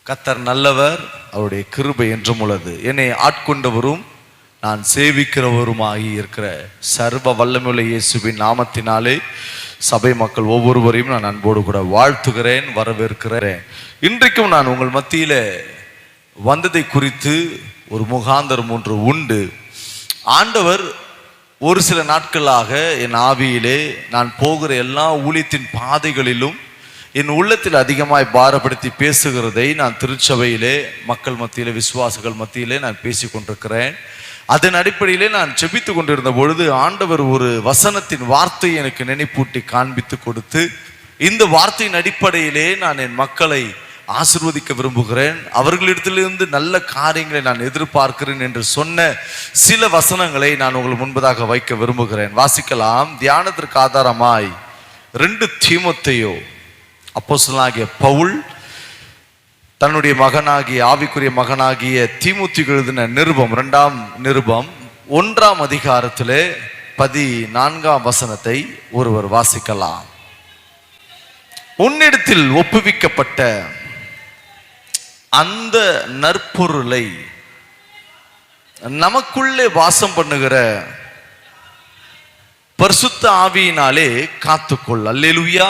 கர்த்தர் நல்லவர், அவருடைய கிருபை என்றும் உள்ளது. என்னை ஆட்கொண்டவரும் நான் சேவிக்கிறவருமாகி இருக்கிற சர்வ வல்லமையுள்ள இயேசுவின் நாமத்தினாலே சபை மக்கள் ஒவ்வொருவரையும் நான் அன்போடு கூட வாழ்த்துகிறேன், வரவேற்கிறேன். இன்றைக்கும் நான் உங்கள் மத்தியில வந்ததை குறித்து ஒரு முகாந்தரம் ஒன்று உண்டு. ஆண்டவர் ஒரு சில நாட்களாக என் ஆவியிலே நான் போகிற எல்லா ஊழியத்தின் பாதைகளிலும் என் உள்ளத்தில் அதிகமாய் பாரப்படுத்தி பேசுகிறதை நான் திருச்சபையிலே மக்கள் மத்தியிலே விசுவாசிகள் மத்தியிலே நான் பேசி கொண்டிருக்கிறேன். அதன் அடிப்படையிலே நான் ஜெபித்து கொண்டிருந்த பொழுது ஆண்டவர் ஒரு வசனத்தின் வார்த்தையை எனக்கு நினைப்பூட்டி காண்பித்து கொடுத்து, இந்த வார்த்தையின் அடிப்படையிலே நான் என் மக்களை ஆசீர்வதிக்க விரும்புகிறேன், அவர்களிடத்திலிருந்து நல்ல காரியங்களை நான் எதிர்பார்க்கிறேன் என்று சொன்ன சில வசனங்களை நான் உங்கள் முன்பதாக வைக்க விரும்புகிறேன். வாசிக்கலாம். தியானத்திற்கு ஆதாரமாய் 2 தீமோத்தேயு அப்போஸ்தலனாகிய பவுல் தன்னுடைய மகனாகிய ஆவிக்குரிய மகனாகிய தீமோத்தேயுக்கு எழுதின நிருபம் 2ஆம் நிருபம் 1ஆம் அதிகாரத்திலே 14ஆம் வசனத்தை ஒருவர் வாசிக்கலாம். உன்னிடத்தில் ஒப்புவிக்கப்பட்ட அந்த நற்பொருளை நமக்குள்ளே வாசம் பண்ணுகிற பரிசுத்த ஆவியினாலே காத்துக்கொள். அல்லேலூயா.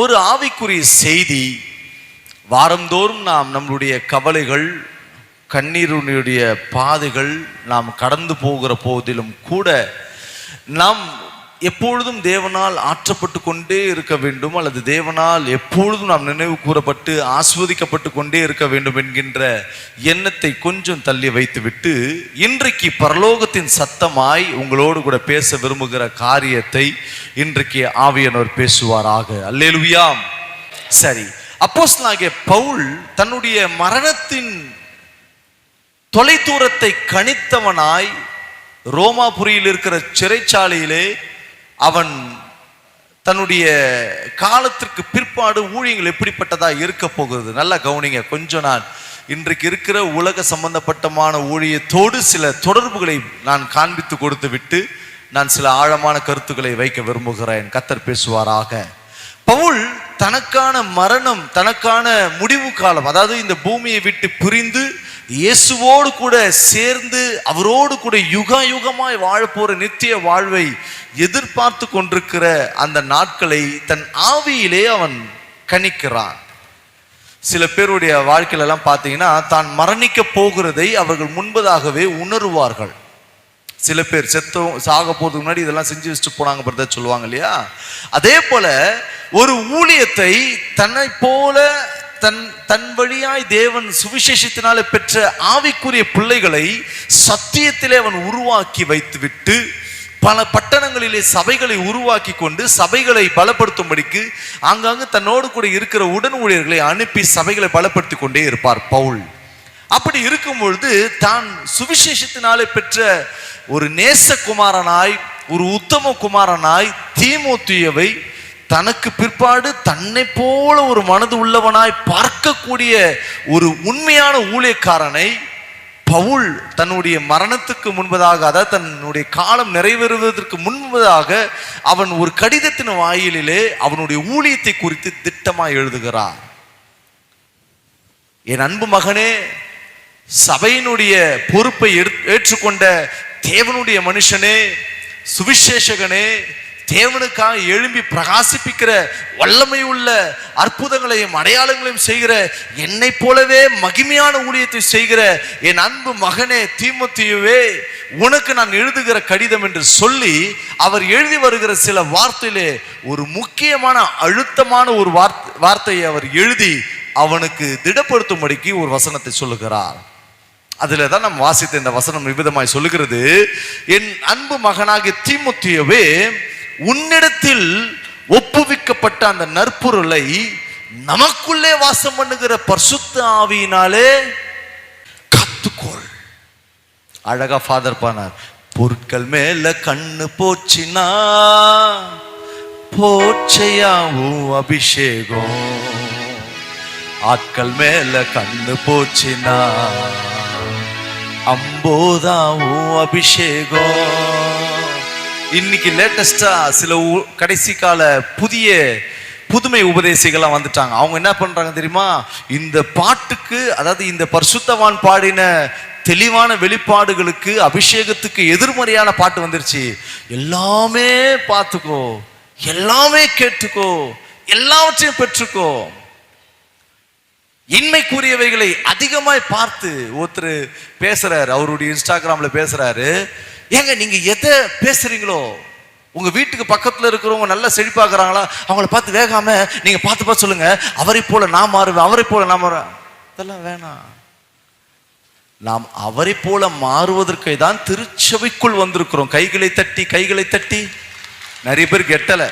ஒரு ஆவிக்குரிய செய்தி. வாரந்தோறும் நாம் நம்மளுடைய கவலைகள், கண்ணீருடைய பாதைகள் நாம் கடந்து போகிற போதிலும் கூட நாம் எப்பொழுதும் தேவனால் ஆற்றப்பட்டு கொண்டே இருக்க வேண்டும், அல்லது தேவனால் எப்பொழுதும் நாம் நினைவு கூறப்பட்டு ஆஸ்வதிக்கப்பட்டு கொண்டே இருக்க வேண்டும் என்கின்ற எண்ணத்தை கொஞ்சம் தள்ளி வைத்துவிட்டு இன்றைக்கு பரலோகத்தின் சத்தமாய் உங்களோடு கூட பேச விரும்புகிற காரியத்தை இன்றைக்கு ஆவியானவர் பேசுவாராக. அல்லேலூயா. சரி, அப்போஸ்தலனாகிய பவுல் தன்னுடைய மரணத்தின் தொலைதூரத்தை கணித்தவனாய் ரோமாபுரியில் இருக்கிற சிறைச்சாலையிலே அவன் தன்னுடைய காலத்திற்கு பிற்பாடு ஊழியங்கள் எப்படிப்பட்டதா இருக்க போகிறது நல்லா கவனிங்க. கொஞ்சம் நான் இன்றைக்கு இருக்கிற உலக சம்பந்தப்பட்டமான ஊழியத்தோடு சில தொடர்புகளை நான் காண்பித்து கொடுத்து விட்டு நான் சில ஆழமான கருத்துக்களை வைக்க விரும்புகிறேன். கர்த்தர் பேசுவாராக. பவுல் தனக்கான மரணம், தனக்கான முடிவு காலம், அதாவது இந்த பூமியை விட்டு பிரிந்து இயேசுவோடு கூட சேர்ந்து அவரோடு கூட யுக யுகமாய் வாழப்போற நித்திய வாழ்வை எதிர்பார்த்து கொண்டிருக்கிற அந்த நாட்களை தன் ஆவியிலே அவன் கணிக்கிறான். சில பேருடைய வாழ்க்கையில எல்லாம் பார்த்தீங்கன்னா தான் மரணிக்க போகிறதை அவர்கள் முன்பதாகவே உணர்வார்கள். சில பேர் சாக போறதுக்கு முன்னாடி இதெல்லாம் செஞ்சு வச்சுட்டு போனாங்க பிரதர் சொல்லுவாங்க இல்லையா. அதே போல ஒரு ஊழியத்தை தன்னை போல தன் வழியாய் தேவன் சுவிசேஷத்தினால பெற்ற ஆவிக்குரிய பிள்ளைகளை சத்தியத்திலே அவன் உருவாக்கி வைத்துவிட்டு பல பட்டணங்களிலே சபைகளை உருவாக்கி கொண்டு சபைகளை பலப்படுத்தும்படிக்கு ஆங்காங்கு தன்னோடு கூட இருக்கிற உடன் ஊழியர்களை அனுப்பி சபைகளை பலப்படுத்தி கொண்டே இருப்பார் பவுல். அப்படி இருக்கும் பொழுது தான் சுவிசேஷத்தினாலே பெற்ற ஒரு நேசகுமாரனாய், ஒரு உத்தம குமாரனாய் தீமோத்தேயுவை தனக்கு பிற்பாடு தன்னை போல ஒரு மனது உள்ளவனாய் பார்க்கக்கூடிய ஒரு உண்மையான ஊழியக்காரனை பவுல் தன்னுடைய மரணத்துக்கு முன்பதாக, அதாவது தன்னுடைய காலம் நிறைவேறுவதற்கு முன்பதாக அவன் ஒரு கடிதத்தின் வாயிலிலே அவனுடைய ஊழியத்தை குறித்து திட்டமாய் எழுதுகிறார். என் அன்பு மகனே, சபையினுடைய பொறுப்பை ஏற்றுக்கொண்ட தேவனுடைய மனுஷனே, சுவிசேஷகனே, தேவனுக்காக எழும்பி பிரகாசிப்பிக்கிற வல்லமை உள்ள அற்புதங்களையும் அடையாளங்களையும் செய்கிற என்னை போலவே மகிமையான ஊழியத்தை செய்கிற என் அன்பு மகனே தீமோத்தேயுவே, உனக்கு நான் எழுதுகிற கடிதம் என்று சொல்லி அவர் எழுதி வருகிற சில வார்த்தையிலே ஒரு முக்கியமான அழுத்தமான ஒரு வார்த்தையை அவர் எழுதி அவனுக்கு திடப்படுத்தும்படிக்கு ஒரு வசனத்தை சொல்லுகிறார். அதுல தான் நாம் வாசித்த இந்த வசனம் விவிதமாய் சொல்லுகிறது. என் அன்பு மகனாகிய தீமோத்தேயுவே, உன்னிடத்தில் ஒப்புவிக்கப்பட்ட அந்த நற்பொருளை நமக்குள்ளே வாசம் பண்ணுகிற பரிசுத்த ஆவியினாலே காத்துக்கொள். அழகா ஃபாதர் பானார். பொருட்கள் மேல கண்ணு போச்சினா போச்சையாவும் அபிஷேகம், ஆட்கள் மேல கண்ணு போச்சினா அம்போதாவும் அபிஷேகம். இன்னைக்கு லேட்டஸ்டா சில கடைசி கால புதிய புதுமை உபதேசிகள்லாம் வந்துட்டாங்க. அவங்க என்ன பண்றாங்க தெரியுமா, இந்த பாட்டுக்கு, அதாவது இந்த பரிசுத்தவான் பாடின தெளிவான வெளிப்பாடுகளுக்கு, அபிஷேகத்துக்கு எதிர்மறையான பாட்டு வந்துருச்சு. எல்லாமே பார்த்துக்கோ, எல்லாமே கேட்டுக்கோ, எல்லாவற்றையும் பெற்றுக்கோ. இன்மைக்குரியவைகளை அதிகமாய் பார்த்து ஒருத்தர் பேசுறாரு, அவருடைய இன்ஸ்டாகிராம்ல பேசுறாரு. ஏங்க நீங்க எதை பேசுறீங்களோ, உங்க வீட்டுக்கு பக்கத்துல இருக்கிறவங்க நல்லா செழிப்பாக்குறாங்களா, அவங்கள பார்த்து வேகாம நீங்க பார்த்து சொல்லுங்க, அவரை போல நான் மாறுவேன், அவரை போல நான் மாறுவேன். இதெல்லாம் வேணாம். நாம் அவரை போல மாறுவதற்கு தான் திருச்சபைக்குள் வந்திருக்கிறோம். கைகளை தட்டி கைகளை தட்டி. நிறைய பேருக்கு எட்டல.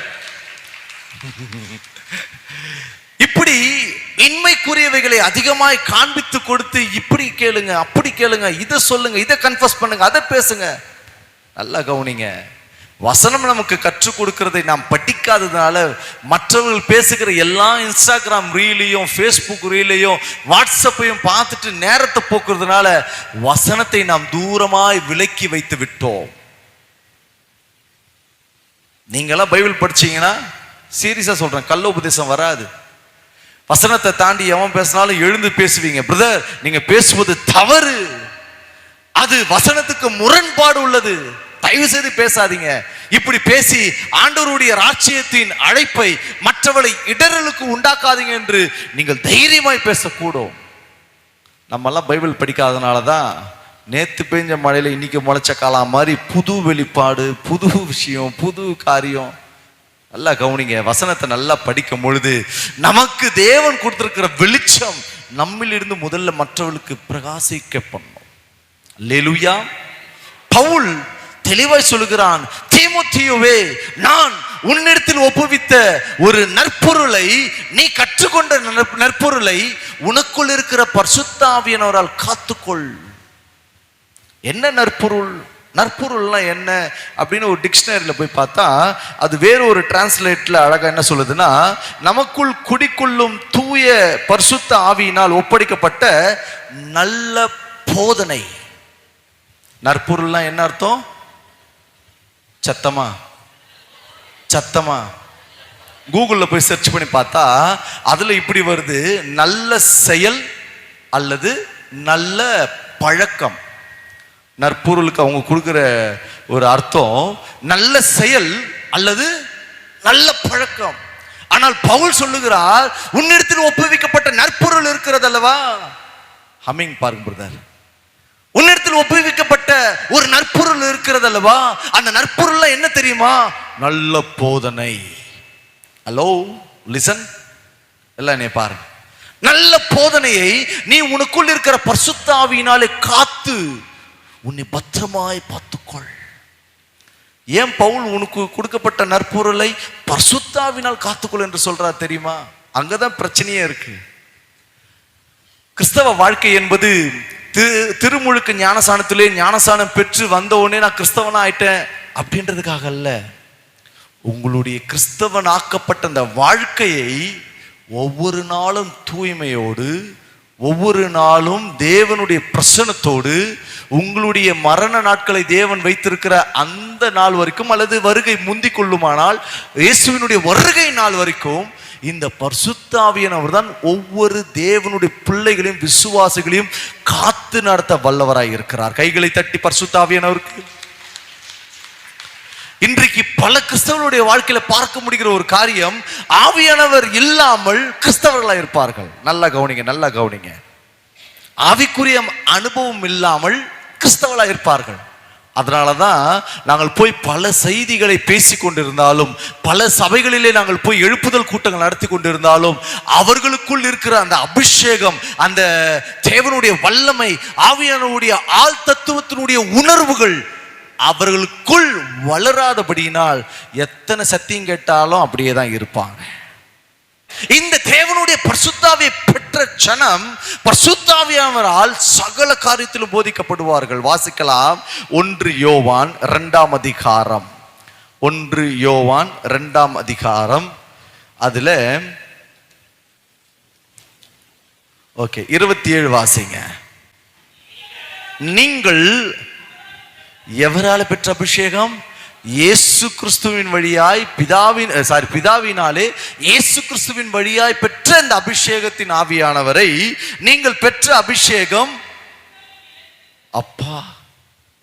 இப்படி இன்மைக்குரியவைகளை அதிகமாய் காண்பித்து கொடுத்து, இப்படி கேளுங்க, அப்படி கேளுங்க, இதை சொல்லுங்க, இதை கன்ஃபஸ் பண்ணுங்க, அதை பேசுங்க. நல்லா கவனிங்க. வசனம் நமக்கு கற்றுக் கொடுக்கிறதை நாம் படிக்காததுனால, மற்றவர்கள் பேசுகிற எல்லா இன்ஸ்டாகிராம் ரீலையும், ஃபேஸ்புக் ரீலையும், வாட்ஸ்அப்பையும் பார்த்துட்டு நேரத்தை போக்குறதுனால வசனத்தை நாம் தூரமாய் விலக்கி வைத்து விட்டோம். நீங்களாம் பைபிள் படிச்சீங்கன்னா, சீரியஸா சொல்றேன், கள்ள உபதேசம் வராது. வசனத்தை தாண்டி எவன் பேசினாலும் எழுந்து பேசுவீங்க. பிரதர், நீங்க பேசுவது தவறு, அது வசனத்துக்கு முரண்பாடு உள்ளது, தயவு செய்து பேசாதீங்க. இப்படி பேசி ஆண்டவருடைய ராஜ்யத்தின் அழைப்பை மற்றவளை இடரலுக்கு உண்டாக்காதீங்க என்று நீங்கள் தைரியமாய் பேசக்கூடும். நம்மெல்லாம் பைபிள் படிக்காதனால தான் நேத்து பெஞ்ச மழையில இன்னைக்கு முளைச்ச காலம் மாதிரி புது வெளிப்பாடு, புது விஷயம், புது காரியம். நல்லா கவனிங்க. வசனத்தை நல்லா படிக்கும் பொழுது நமக்கு தேவன் கொடுத்திருக்கிற வெளிச்சம் நம்மிலிருந்து முதல்ல மற்றவர்களுக்கு பிரகாசிக்க பண்ணும். அல்லேலூயா. பவுல் தெளிவாய் சொல்லுகிறான், தீமோத்தேயுவே, நான் உன்னிடத்தில் ஒப்புவித்த ஒரு நற்பொருளை, நீ கற்றுக்கொண்ட நற்பொருளை உனக்குள் இருக்கிற பரிசுத்த ஆவியானவரால் காத்துக்கொள். என்ன நற்பொருள்? நற்பொருள்னா என்ன அப்படின்னு ஒரு டிக்ஷனரியில போய் பார்த்தா, அது வேற ஒரு டிரான்ஸ்லேட்ல அழகா என்ன சொல்லுதுன்னா, நமக்குள் குடிக்கொள்ளும் தூய பரிசுத்த ஆவியினால் ஒப்படைக்கப்பட்ட நல்ல போதனை. நற்பொருள்னா என்ன அர்த்தம்? சத்தமா சத்தமா கூகுள்ல போய் சர்ச் பண்ணி பார்த்தா அதுல இப்படி வருது, நல்ல செயல் அல்லது நல்ல பழக்கம். நற்பொருளுக்கு அவங்க கொடுக்கிற ஒரு அர்த்தம் நல்ல செயல் அல்லது நல்ல பழக்கம். ஆனால் பவுல் சொல்லுகிறார், உன்னிடத்தில் ஒப்புவிக்கப்பட்ட நற்பொருள் இருக்கிறது அல்லவா. ஹம்மிங் பாருங்க பிரதர். உன்னிடத்தில் ஒப்புவிக்கப்பட்ட ஒரு நற்பொருள் இருக்கிறது அல்லவா. அந்த நற்பொருள் என்ன தெரியுமா? நல்ல போதனை. ஹலோ, லிசன், எல்லாம் நீ பாருங்க. நல்ல போதனையை நீ உனக்குள் இருக்கிற பரிசுத்த ஆவியினாலே காத்து உன்னை பத்திரமாய் பார்த்துக்கொள். ஏன் பவுல் உனக்கு கொடுக்கப்பட்ட நற்பொருளை பரிசுத்த ஆவியினால் காத்துக்கொள் என்று சொல்றார் தெரியுமா? அங்கதான் பிரச்சனையே இருக்கு. கிறிஸ்தவ வாழ்க்கை என்பது திருமுழுக்கு ஞானசானத்திலே ஞானசானம் பெற்று வந்த உடனே நான் கிறிஸ்தவனா ஆயிட்டேன் அப்படின்றதுக்காக அல்ல. உங்களுடைய கிறிஸ்தவன் ஆக்கப்பட்ட அந்த வாழ்க்கையை ஒவ்வொரு நாளும் தூய்மையோடு, ஒவ்வொரு நாளும் தேவனுடைய பிரசன்னத்தோடு, உங்களுடைய மரண நாட்களை தேவன் வைத்திருக்கிற அந்த நாள் வரைக்கும், அல்லது வருகை முந்திக் கொள்ளுமானால் இயேசுவினுடைய வருகை நாள் வரைக்கும் இந்த பரிசுத்த ஆவியானவர் தான் ஒவ்வொரு தேவனுடைய பிள்ளைகளையும் விசுவாசிகளையும் காத்து நடத்த வல்லவராய் இருக்கிறார். கைகளை தட்டி பரிசுத்த ஆவியானவருக்கு. இன்றைக்கு பல கிறிஸ்தவர்களுடைய வாழ்க்கையில பார்க்க முடிகிற ஒரு காரியம், ஆவியானவர் இல்லாமல் கிறிஸ்தவர்களாக இருப்பார்கள். நல்லா கவனிங்க, நல்லா கவனிங்க. ஆவிக்குரிய அனுபவம் இல்லாமல் கிறிஸ்தவர்களாக இருப்பார்கள். அதனாலதான் நாங்கள் போய் பல செய்திகளை பேசி கொண்டிருந்தாலும், பல சபைகளிலே நாங்கள் போய் எழுப்புதல் கூட்டங்கள் நடத்தி கொண்டிருந்தாலும், அவர்களுக்குள் இருக்கிற அந்த அபிஷேகம், அந்த தேவனுடைய வல்லமை, ஆவியானவருடைய ஆள் தத்துவத்தினுடைய உணர்வுகள் அவர்களுக்குள் வளராதபடியினால் எத்தனை சத்தியம் கேட்டாலும் அப்படியே தான் இருப்பாங்க. இந்த தேவனுடைய பரிசுத்தாவியை பெற்ற ஜனம் பரிசுத்தாவியானவரால் சகல காரியத்திலும் போதிக்கப்படுவார்கள். வாசிக்கலாம். 1 யோவான் 2ஆம் அதிகாரம். 1 யோவான் 2ஆம் அதிகாரம். அதுல 27 வாசிங்க. நீங்கள் எவரால பெற்ற அபிஷேகம்? இயேசு கிறிஸ்துவின் வழியாய் பிதாவினாலே இயேசு கிறிஸ்துவின் வழியாய் பெற்ற இந்த அபிஷேகத்தின் ஆவியானவரை நீங்கள் பெற்ற அபிஷேகம். அப்பா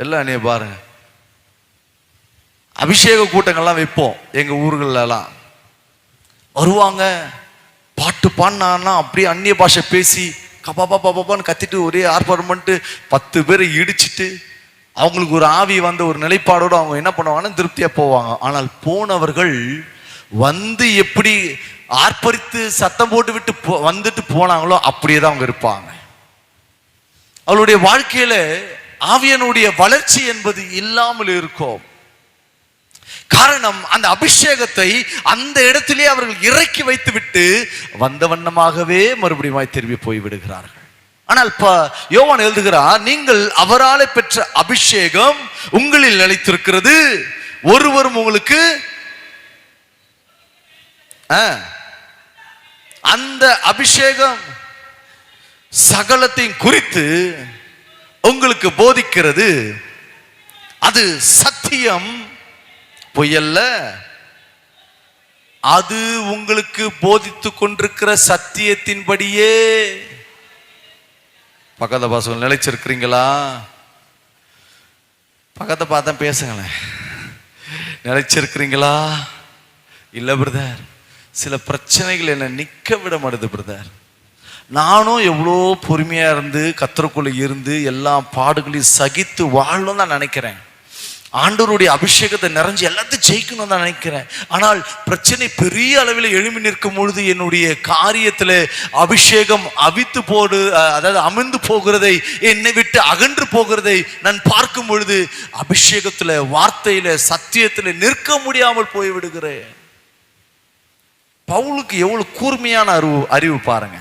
எல்லாம் நீ பாருங்க, அபிஷேக கூட்டங்கள்லாம் வைப்போம் எங்க ஊர்கள்ல எல்லாம். வருவாங்க, பாட்டு பாடினா அப்படியே அந்நிய பாஷை பேசி கப்பாப்பா பாப்பான்னு கத்திட்டு ஒரே ஆர்ப்பாட்டம் பண்ணிட்டு 10 பேரை இடிச்சிட்டு அவங்களுக்கு ஒரு ஆவி வந்த ஒரு நிலைப்பாடோடு அவங்க என்ன பண்ணுவாங்கன்னா திருப்தியா போவாங்க. ஆனால் போனவர்கள் வந்து எப்படி ஆர்ப்பரித்து சத்தம் போட்டு விட்டு வந்துட்டு போனாங்களோ அப்படியே தான் அவங்க இருப்பாங்க. அவளுடைய வாழ்க்கையில ஆவியனுடைய வளர்ச்சி என்பது இல்லாமல் இருக்கும். காரணம், அந்த அபிஷேகத்தை அந்த இடத்திலே அவர்கள் இறக்கி வைத்து விட்டு வந்த வண்ணமாகவே மறுபடியும் திரும்பி போய் விடுகிறார்கள். ஆனால் யோவான் எழுதுகிறார், நீங்கள் அவராலே பெற்ற அபிஷேகம் உங்களில் நிலைத்திருக்கிறது, ஒருவரும் உங்களுக்கு அந்த அபிஷேகம் சகலத்தையும் குறித்து உங்களுக்கு போதிக்கிறது. அது சத்தியம், பொய்யல்ல. அது உங்களுக்கு போதித்து கொண்டிருக்கிற சத்தியத்தின்படியே. பக்கத்தை பாசம் நிலைச்சிருக்கிறீங்களா? பக்கத்தை பார்த்தா பேசுங்களேன். நிலைச்சிருக்கிறீங்களா? இல்ல பிரதர், சில பிரச்சனைகள் என்ன நிக்க விட மாட்டுது பிரதர். நானும் எவ்வளோ பொறுமையா இருந்து கத்தருக்குள்ள இருந்து எல்லா பாடுகளையும் சகித்து வாழணும் தான் நினைக்கிறேன். ஆண்டவருடைய அபிஷேகத்தை நிறைஞ்சு எல்லாத்தையும் ஜெயிக்கணும் தான் நினைக்கிறேன். ஆனால் பிரச்சனை பெரிய அளவில் எழும்பி நிற்கும் பொழுது என்னுடைய காரியத்தில் அபிஷேகம் அதாவது அமிழ்ந்து போகிறதை, என்னை விட்டு அகன்று போகிறதை நான் பார்க்கும் பொழுது அபிஷேகத்தில், வார்த்தையில, சத்தியத்தில் நிற்க முடியாமல் போய்விடுகிறேன். பவுலுக்கு எவ்வளவு கூர்மையான அறிவு பாருங்க.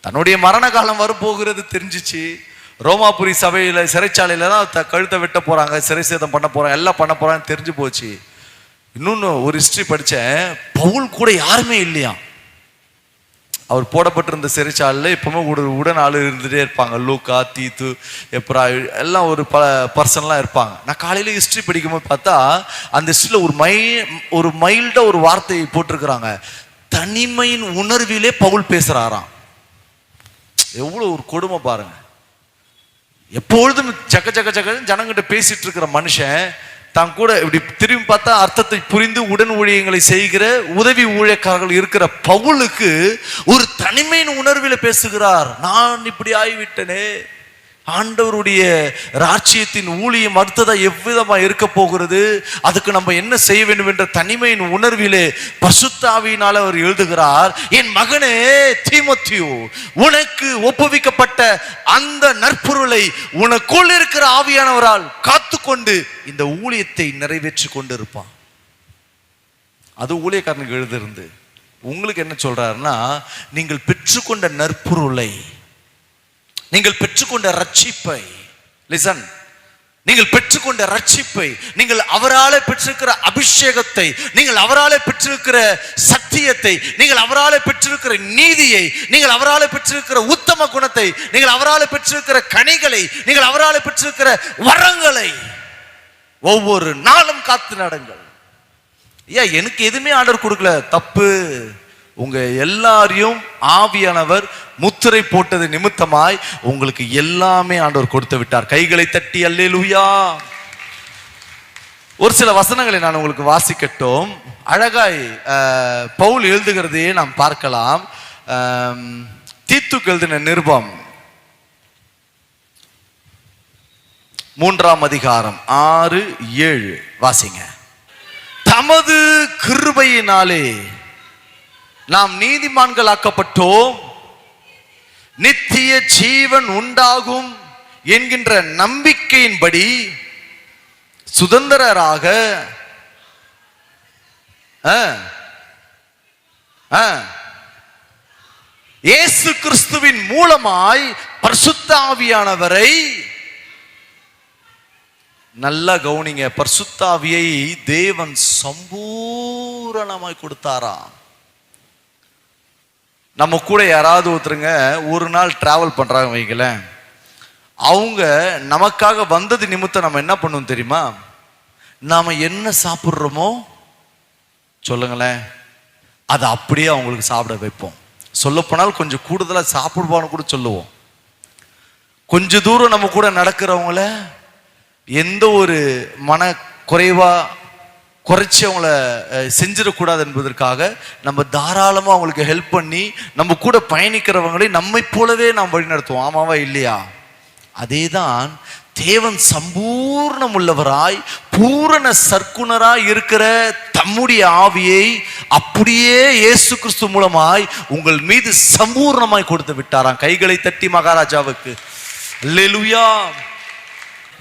தன்னுடைய மரண காலம் வரப்போகிறது தெரிஞ்சிச்சு. ரோமாபுரி சபையில சிறைச்சாலையில தான் கழுத்தை வெட்ட போறாங்க, சிறை சேதம் பண்ண போறாங்க, எல்லாம் பண்ண போறாங்க தெரிஞ்சு போச்சு. இன்னொன்னு ஒரு ஹிஸ்டரி படிச்சேன், பவுல் கூட யாருமே இல்லையா. அவர் போடப்பட்டிருந்த சிறைச்சாலையில் எப்பவுமே உடன் ஆளு இருந்துட்டே இருப்பாங்க. லூக்கா, தீத்து, எப்ரா எல்லாம் ஒரு பர்சன்லாம் இருப்பாங்க. நான் காலையில ஹிஸ்டரி படிக்கும்போது பார்த்தா அந்த ஹிஸ்டரியில் ஒரு மைல்டா ஒரு வார்த்தையை போட்டிருக்கிறாங்க, தனிமையின் உணர்விலே பவுல் பேசுறாராம். எவ்வளவு ஒரு கொடுமை பாருங்க. எப்பொழுதும் சக்க சக்க சக்க ஜனங்கிட்ட பேசிட்டு இருக்கிற மனுஷன் தான் கூட இப்படி திரும்பி பார்த்தா அர்த்தத்தை புரிந்து உடன் ஊழியங்களை செய்கிற உதவி ஊழியக்காரர்கள் இருக்கிற பவுலுக்கு ஒரு தனிமையின் உணர்வில் பேசுகிறார். நான் இப்படி ஆகிவிட்டனே, ஆண்டவருடைய ராஜ்யத்தின் ஊழியம் அடுத்ததா எவ்விதமா இருக்க போகிறது, அதுக்கு நம்ம என்ன செய்ய வேண்டும் என்ற தனிமையின் உணர்விலே பரிசுத்த ஆவியினால அவர் எழுதுகிறார், என் மகனே தீமோத்தேயு, உனக்கு ஒப்புவிக்கப்பட்ட அந்த நற்பொருளை உனக்குள் இருக்கிற ஆவியானவரால் காத்துக்கொண்டு இந்த ஊழியத்தை நிறைவேற்றி கொண்டு இருப்பான். அது ஊழியக்காரனுக்கு எழுதிருந்து உங்களுக்கு என்ன சொல்றாருன்னா, நீங்கள் பெற்றுக்கொண்ட நற்பொருளை, நீங்கள் பெற்றுக்கொண்ட ரட்சிப்பை, லிசன், நீங்கள் பெற்றுக்கொண்ட ரட்சிப்பை, நீங்கள் அவராலே பெற்றிருக்கிற அபிஷேகத்தை, நீங்கள் அவராலே பெற்றிருக்கிற சத்தியத்தை, நீங்கள் அவராலே பெற்றிருக்கிற நீதியை, நீங்கள் அவராலே பெற்றிருக்கிற உத்தம குணத்தை, நீங்கள் அவராலே பெற்றிருக்கிற கனிகளை, நீங்கள் அவராலே பெற்றிருக்கிற வரங்களை ஒவ்வொரு நாளும் காத்து நடங்கள். ஏன் எனக்கு எதுவுமே ஆர்டர் கொடுக்கல, தப்பு. உங்க எல்லாரையும் ஆவியானவர் முத்திரை போட்டது நிமித்தமாய் உங்களுக்கு எல்லாமே ஆண்டவர் கொடுத்து விட்டார். கைகளை தட்டி அல்லேலூயா. ஒரு சில வசனங்களை நான் உங்களுக்கு வாசிக்கட்டும். அழகாய் பவுல் எழுதுகிறதையே நாம் பார்க்கலாம். தீத்துக்கு எழுதின நிருபம் 3ஆம் அதிகாரம் 6-7 வாசிங்க. தமது கிருபையினாலே நாம் நீதிமான்களாக்கப்பட்டோம், நித்திய ஜீவன் உண்டாகும் என்கின்ற நம்பிக்கையின்படி சுதந்திரராக இயேசு கிறிஸ்துவின் மூலமாய் பரிசுத்த ஆவியானவரை, நல்லா கவனிங்க, பரிசுத்த ஆவியை தேவன் சம்பூரணமாய் கொடுத்தாராம். நம்ம கூட யாராவது ஒருத்தருங்க ஒரு நாள் டிராவல் பண்றாங்க வைங்களேன், அவங்க நமக்காக வந்தது நிமித்தம் நம்ம என்ன பண்ணுவோம் தெரியுமா, நாம என்ன சாப்பிட்றோமோ சொல்லுங்களேன், அதை அப்படியே அவங்களுக்கு சாப்பிட வைப்போம். சொல்லப்போனால் கொஞ்சம் கூடுதலாக சாப்பிடுவான்னு கூட சொல்லுவோம். கொஞ்ச தூரம் நம்ம கூட நடக்கிறவங்கள எந்த ஒரு மன குறைச்சி அவங்கள செஞ்சிடக்கூடாது என்பதற்காக நம்ம தாராளமாக அவங்களுக்கு ஹெல்ப் பண்ணி நம்ம கூட பயணிக்கிறவங்களை நம்மை போலவே நாம் வழி நடத்துவோம். ஆமாவா இல்லையா? அதே தான் தேவன் சம்பூர்ணம் உள்ளவராய் பூரண சர்க்குணராய் இருக்கிற தம்முடைய ஆவியை அப்படியே இயேசு கிறிஸ்து மூலமாய் உங்கள் மீது சம்பூர்ணமாய் கொடுத்து விட்டாராம். கைகளை தட்டி மகாராஜாவுக்கு அல்லேலூயா.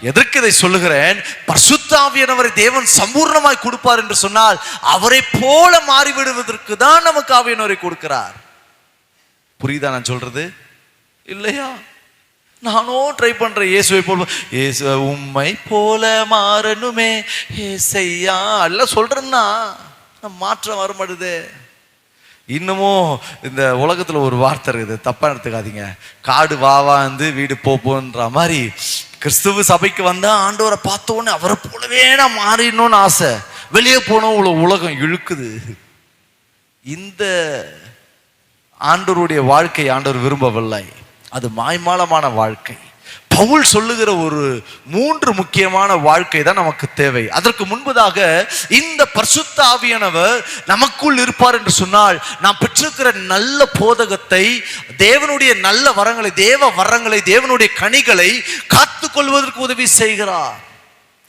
எதற்கு இதை சொல்லுகிறேன்? பரிசுத்த ஆவியானவரை தேவன் சம்பூர்ணமாய் கொடுப்பார் என்று சொன்னால் அவரை போல மாறிவிடுவதற்கு தான் நமக்கு ஆவியானவரை கொடுக்கிறார். புரியுதா நான் சொல்றது? இல்லையா? நானும் ட்ரை பண்றேன் இயேசுவை போல, இயேசு உம்மை போல மாறணுமே ஏசையா எல்லாம் சொல்றேன்னா மாற்றம் வர மாட்டுது. இன்னமும் இந்த உலகத்துல ஒரு வார்த்தை இருக்குது, தப்பா எடுத்துக்காதீங்க. காடு வாவா வந்து வீடு போன்ற மாதிரி கிறிஸ்துவ சபைக்கு வந்தா ஆண்டவரை பார்த்த உடனே அவரை போலவே நான் மாறிடணும்னு ஆசை. வெளியே போனோம் உலகம் இழுக்குது. இந்த ஆண்டவருடைய வாழ்க்கை ஆண்டவர் விரும்பவில்லை. அது மாய்மாலமான வாழ்க்கை. பவுல் சொல்லுகிற ஒரு 3 முக்கியமான வாழ்க்கை தான் நமக்கு தேவை. அதற்கு முன்பதாக இந்த பரிசுத்த ஆவியானவர் நமக்குள் இருப்பார் என்று சொன்னால் நாம் பெற்றிருக்கிற நல்ல போதகத்தை, தேவனுடைய நல்ல வரங்களை, தேவ வரங்களை, தேவனுடைய கனிகளை காத்து கொள்வதற்கு உதவி செய்கிறார்.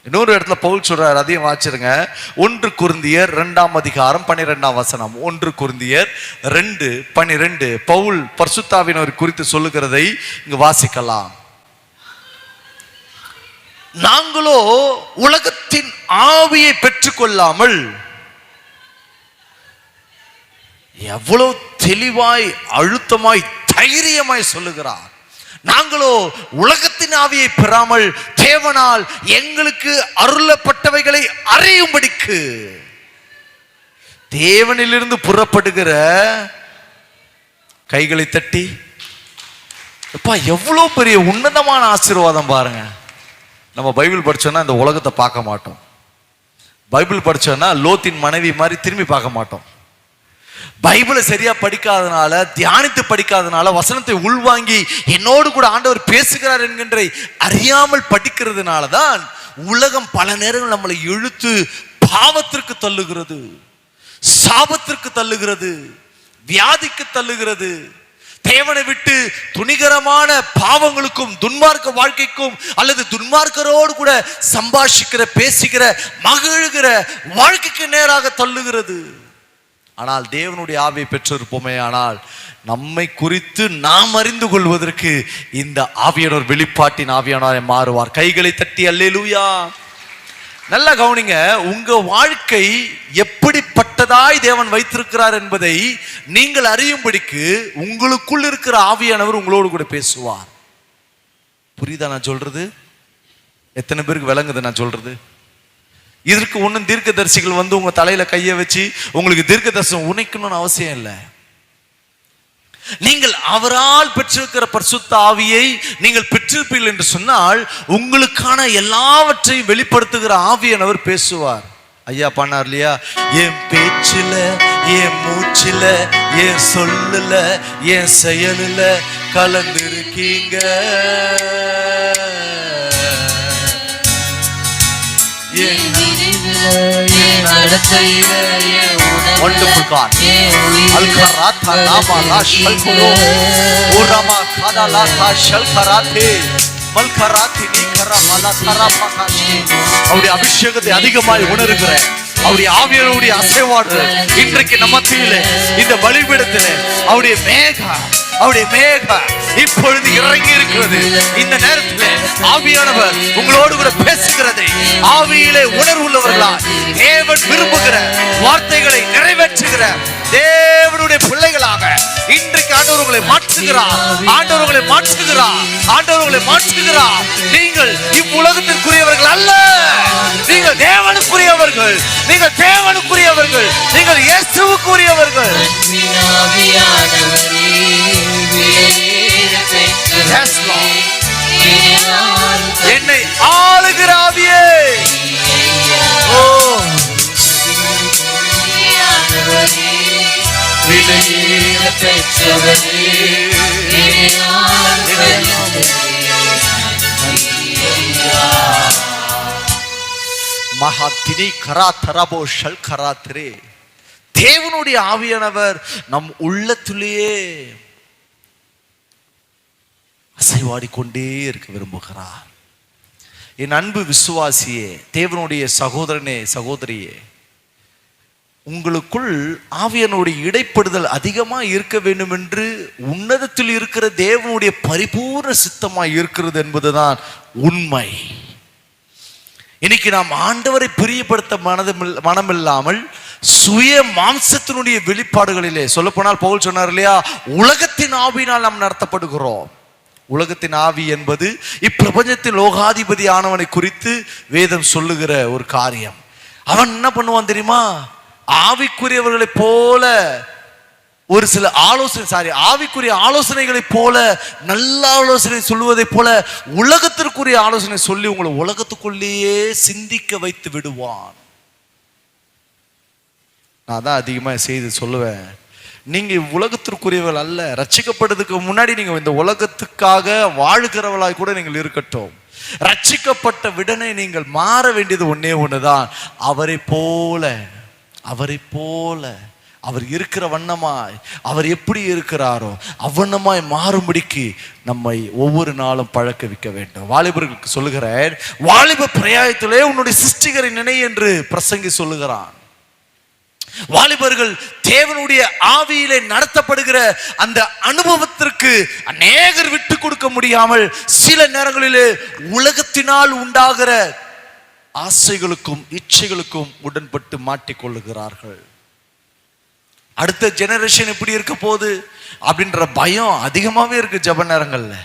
இன்னொரு இடத்துல பவுல் சொல்றார், அதையும் வாசிருங்க. 1 கொரிந்தியர் 2ஆம் அதிகாரம் 12ஆம் வசனம். 1 கொரிந்தியர் 2:12 பவுல் பரிசுத்த ஆவியானவர் குறித்து சொல்லுகிறதை இங்கு வாசிக்கலாம். நாங்களோ உலகத்தின் ஆவியை பெற்றுக்கொள்ளாமல், எவ்வளவு தெளிவாய் அழுத்தமாய் தைரியமாய் சொல்லுகிறார். நாங்களோ உலகத்தின் ஆவியை பெறாமல் தேவனால் எங்களுக்கு அருளப்பட்டவைகளை அறியும்படிக்கு தேவனிலிருந்து புறப்படுகிற கைகளை தட்டி எவ்வளவு பெரிய உன்னதமான ஆசீர்வாதம் பாருங்க. நம்ம பைபிள் படிச்சோம்னா இந்த உலகத்தை பார்க்க மாட்டோம். பைபிள் படிச்சோம்னா லோத்தின் மனைவி மாதிரி திரும்பி பார்க்க மாட்டோம். பைபிளை சரியா படிக்காதனால, தியானித்து படிக்காதனால, வசனத்தை உள்வாங்கி என்னோடு கூட ஆண்டவர் பேசுகிறார் என்கின்ற அறியாமல் படிக்கிறதுனால தான் உலகம் பல நேரங்கள் நம்மளை இழுத்து பாவத்திற்கு தள்ளுகிறது, சாபத்திற்கு தள்ளுகிறது, வியாதிக்கு தள்ளுகிறது. தேவனை விட்டு துணிகரமான பாவங்களுக்கும் துன்மார்க்க வாழ்க்கைக்கும் அல்லது துன்மார்க்கரோடு கூட சம்பாஷிக்கிற, பேசுகிற, மகிழ்கிற வாழ்க்கைக்கு நேராக தள்ளுகிறது. ஆனால் தேவனுடைய ஆவியை பெற்றிருப்போமே ஆனால் நம்மை குறித்து நாம் அறிந்து கொள்வதற்கு இந்த ஆவியானவர் வெளிப்பாட்டின் ஆவியானவராய் மாறுவார். கைகளை தட்டி அல்லேலூயா. நல்லா கவனிங்க. உங்க வாழ்க்கை எப்படிப்பட்டதாய் தேவன் வைத்திருக்கிறார் என்பதை நீங்கள் அறியும்படிக்கு உங்களுக்குள் இருக்கிற ஆவியானவர் உங்களோடு கூட பேசுவார். புரியுதா நான் சொல்றது? எத்தனை பேருக்கு விளங்குது நான் சொல்றது? இதற்கு ஒன்றும் தீர்க்கதரிசிகள் வந்து உங்க தலையில கையை வச்சு உங்களுக்கு தீர்க்க தரிசனம் உரைக்கணும்னு அவசியம் இல்லை. நீங்கள் அவரால் பெற்றிருக்கிற பரிசுத்த ஆவியை நீங்கள் பெற்றிருப்பீர்கள் என்று சொன்னால் உங்களுக்கான எல்லாவற்றையும் வெளிப்படுத்துகிற ஆவியானவர் பேசுவார். ஐயா பண்ணார் இல்லையா, என் பேச்சில, என் மூச்சில, என் சொல்லுல, என் செயலில கலந்திருக்கீங்க. Wonderful God. Al-Kharata Nama La Shalkulo Urama Kada La Ta Shalkarate Malkarati Nikara Mala Tarapakashi. அவருடைய அபிஷேகத்தை அதிகமாய் உணர்கிறேன். அவருடைய ஆவியானவருடைய அசைவாடு இன்றைக்கு நம்ம மத்தியிலே இந்த பலிபீடத்திலே அவருடைய மேகம் இப்பொழுது இறங்கி இருக்கிறது. இந்த நேரத்திலே ஆவியானவர் உங்களோடு கூட பேசுகிறதை ஆவியிலே உணர்வுள்ளவர்களா தேவன் விரும்புகிற வார்த்தைகளை நிறைவேற்றுகிற தேவனுடைய பிள்ளைகளாக இன்றைக்கு ஆண்டவர்களை மாற்றுகிறார். நீங்கள் இவ்வுலகத்திற்குரியவர்கள் அல்ல, நீங்கள் தேவனுக்குரியவர்கள், நீங்கள் இயேசுவுக்குரியவர்கள். என்னை ஆளுகிற ஆவியே பெற்றவரே மகாத்தினி கரா தரபோ ஷல் கராத்திரே. தேவனுடைய ஆவியானவர் நம் உள்ளத்திலேயே அசைவாடி கொண்டே இருக்க விரும்புகிறார். என் அன்பு விசுவாசியே, தேவனுடைய சகோதரனே, சகோதரியே, உங்களுக்குள் ஆவியானுடைய இடைப்படுதல் அதிகமா இருக்க வேண்டும் என்று உன்னதத்தில் இருக்கிற தேவனுடைய பரிபூர்ண சித்தமாய் இருக்கிறது என்பதுதான் உண்மை. இன்னைக்கு நாம் ஆண்டவரை பிரியப்படுத்த மனமில்லாமல் சுய மாம்சத்தினுடைய வெளிப்பாடுகளிலே, சொல்ல போனால் பவுல் சொன்னார் இல்லையா, உலகத்தின் ஆவியினால் நாம் நடத்தப்படுகிறோம். உலகத்தின் ஆவி என்பது இப்பிரபஞ்சத்தின் லோகாதிபதி ஆனவனை குறித்து வேதம் சொல்லுகிற ஒரு காரியம். அவன் என்ன பண்ணுவான் தெரியுமா? ஆவிக்குரியவர்களை போல ஒரு சில ஆவிக்குரிய ஆலோசனைகளை போல, நல்ல ஆலோசனை சொல்லுவதை போல உலகத்திற்குரிய ஆலோசனை சொல்லி உங்களை உலகத்துக்குள்ளேயே சிந்திக்க வைத்து விடுவான். நான் தான் அதிகமா செய்து சொல்லுவேன், நீங்க உலகத்திற்குரியவர்கள் அல்ல. ரட்சிக்கப்படுறதுக்கு முன்னாடி நீங்க இந்த உலகத்துக்காக வாழ்கிறவளாய் கூட நீங்கள் இருக்கட்டும். ரட்சிக்கப்பட்ட விடனே நீங்கள் மாற வேண்டியது ஒன்னே ஒண்ணுதான், அவரை போல அவர் இருக்கிற வண்ணமாய், அவர் எப்படி இருக்கிறாரோ அவ்வண்ணமாய் மாறும்படிக்கு நம்மை ஒவ்வொரு நாளும் பழக்க வைக்க வேண்டும். வாலிபர்களுக்கு சொல்லுகிறேன், வாலிப பிரயாயத்திலே உன்னுடைய சிருஷ்டிகரை நினை என்று பிரசங்கி சொல்லுகிறான். வாலிபர்கள் தேவனுடைய ஆவியிலே நடத்தப்படுகிற அந்த அனுபவத்திற்கு அநேகர் விட்டு கொடுக்க முடியாமல் சில நேரங்களிலே உலகத்தினால் உண்டாகிற ஆசைகளுக்கும் இச்சைகளுக்கும் உடன்பட்டு மாட்டிக்கொள்ளுகிறார்கள். அடுத்த ஜெனரேஷன் எப்படி இருக்க போகுது அப்படின்ற பயம் அதிகமாவே இருக்கு. ஜெப நேரங்கள்ல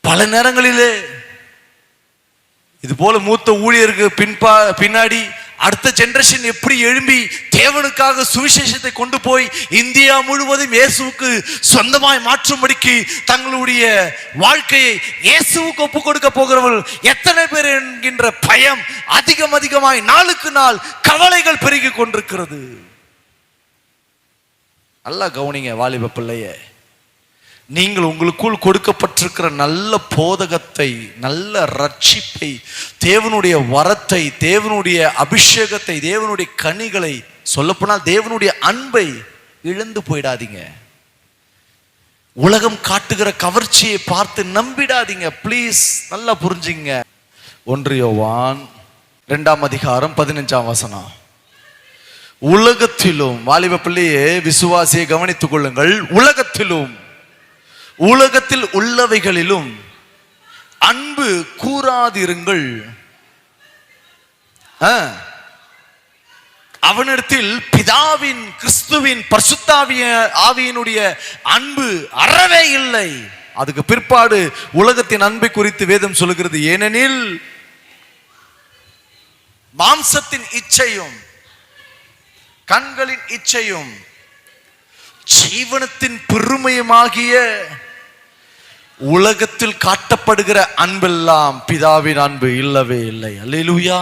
பல நேரங்களிலே இது போல மூத்த ஊழியருக்கு பின்னாடி அடுத்த ஜெனரேஷன் எப்படி எழும்பி தேவனுக்காக சுவிசேஷத்தை கொண்டு போய் இந்தியா முழுவதும் இயேசுவுக்கு சொந்தமாய் மாற்றும்படிக்கு தங்களுடைய வாழ்க்கையை இயேசுவுக்கு ஒப்பு கொடுக்க போகிறவர்கள் எத்தனை பேர் என்கின்ற பயம் அதிகமாய் நாளுக்கு நாள் கவலைகள் பெருகி கொண்டிருக்கிறது. நல்லா கவனிங்க வாலிப பிள்ளைய, நீங்கள் உங்களுக்குள் கொடுக்கப்பட்டிருக்கிற நல்ல போதகத்தை, நல்ல ரட்சிப்பை, தேவனுடைய வரத்தை, தேவனுடைய அபிஷேகத்தை, தேவனுடைய கனிகளை, சொல்லப்போனால் தேவனுடைய அன்பை இழந்து போயிடாதீங்க. உலகம் காட்டுகிற கவர்ச்சியை பார்த்து நம்பிடாதீங்க. பிளீஸ் நல்லா புரிஞ்சுங்க. 1 யோவான் 2:15 உலகத்திலும், வாலிப பிள்ளையே விசுவாசியை கவனித்துக் கொள்ளுங்கள், உலகத்தில் உள்ளவைகளிலும் அன்பு கூறாதிருங்கள். அவனிடத்தில் பிதாவின், கிறிஸ்துவின், பரிசுத்த ஆவியினுடைய அன்பு அறவே இல்லை. அதுக்கு பிற்பாடு உலகத்தின் அன்பை குறித்து வேதம் சொல்லுகிறது, ஏனெனில் மாம்சத்தின் இச்சையும் கண்களின் இச்சையும் ஜீவனத்தின் பெருமையுமாகிய உலகத்தில் காட்டப்படுகிற அன்பெல்லாம் பிதாவின் அன்பு இல்லவே இல்லை. அல்லேலூயா.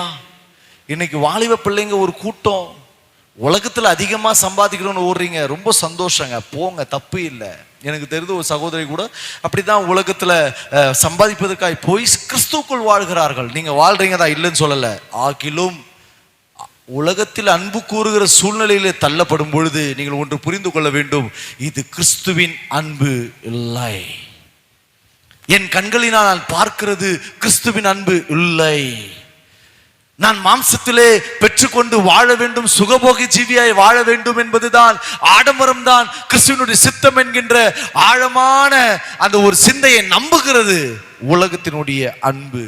இன்னைக்கு வாலிப பிள்ளைங்க ஒரு கூட்டம் உலகத்துல அதிகமா சம்பாதிக்கணும்னு ஓடுறீங்க. ரொம்ப சந்தோஷங்க, போங்க, தப்பு இல்லை. எனக்கு தெரிந்த ஒரு சகோதரி கூட அப்படிதான் உலகத்துல சம்பாதிப்பதற்காக போய் கிறிஸ்துக்குள் வாழ்கிறார்கள். நீங்க வாழ்றீங்க தான், இல்லைன்னு சொல்லல. ஆகிலும் உலகத்தில் அன்பு கூறுகிற சூழ்நிலையிலே தள்ளப்படும் பொழுது நீங்கள் ஒன்று புரிந்து கொள்ள வேண்டும், இது கிறிஸ்துவின் அன்பு இல்லை. என் கண்களினால் நான் பார்க்கிறது கிறிஸ்துவின் அன்பு இல்லை. நான் மாம்சத்திலே பெற்றுக்கொண்டு வாழ வேண்டும், சுகபோகி ஜீவியாய் வாழ வேண்டும் என்பதுதான், ஆடம்பரம் தான் கிறிஸ்துவினுடைய சித்தம் என்கின்ற ஆழமான அந்த ஒரு சிந்தையை நம்புகிறது உலகத்தினுடைய அன்பு.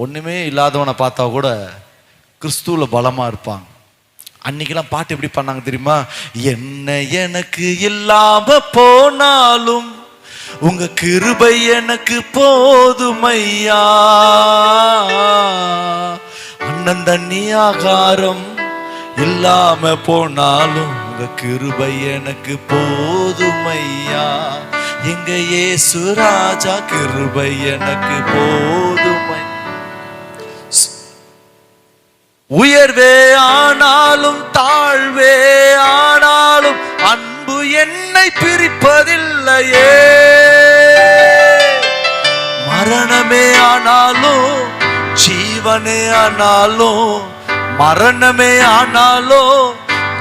ஒண்ணுமே இல்லாதவனை பார்த்தா கூட கிறிஸ்துவுல பலமா இருப்பாங்க. அன்னைக்கெல்லாம் பாட்டு எப்படி பண்ணாங்க தெரியுமா? என்ன எனக்கு இல்லாம போனாலும் உங்க கிருபை எனக்கு போதுமையா, அண்ணன் தண்ணி ஆகாரம் இல்லாம போனாலும் உங்க கிருபை எனக்கு போதுமையா, எங்க இயேசு ராஜா கிருபை எனக்கு போதுமை. உயர்வே ஆனாலும் தாழ்வே ஆனாலும் இல்லையே. மரணமே ஆனாலும் ஜீவனே ஆனாலும், மரணமே ஆனாலும்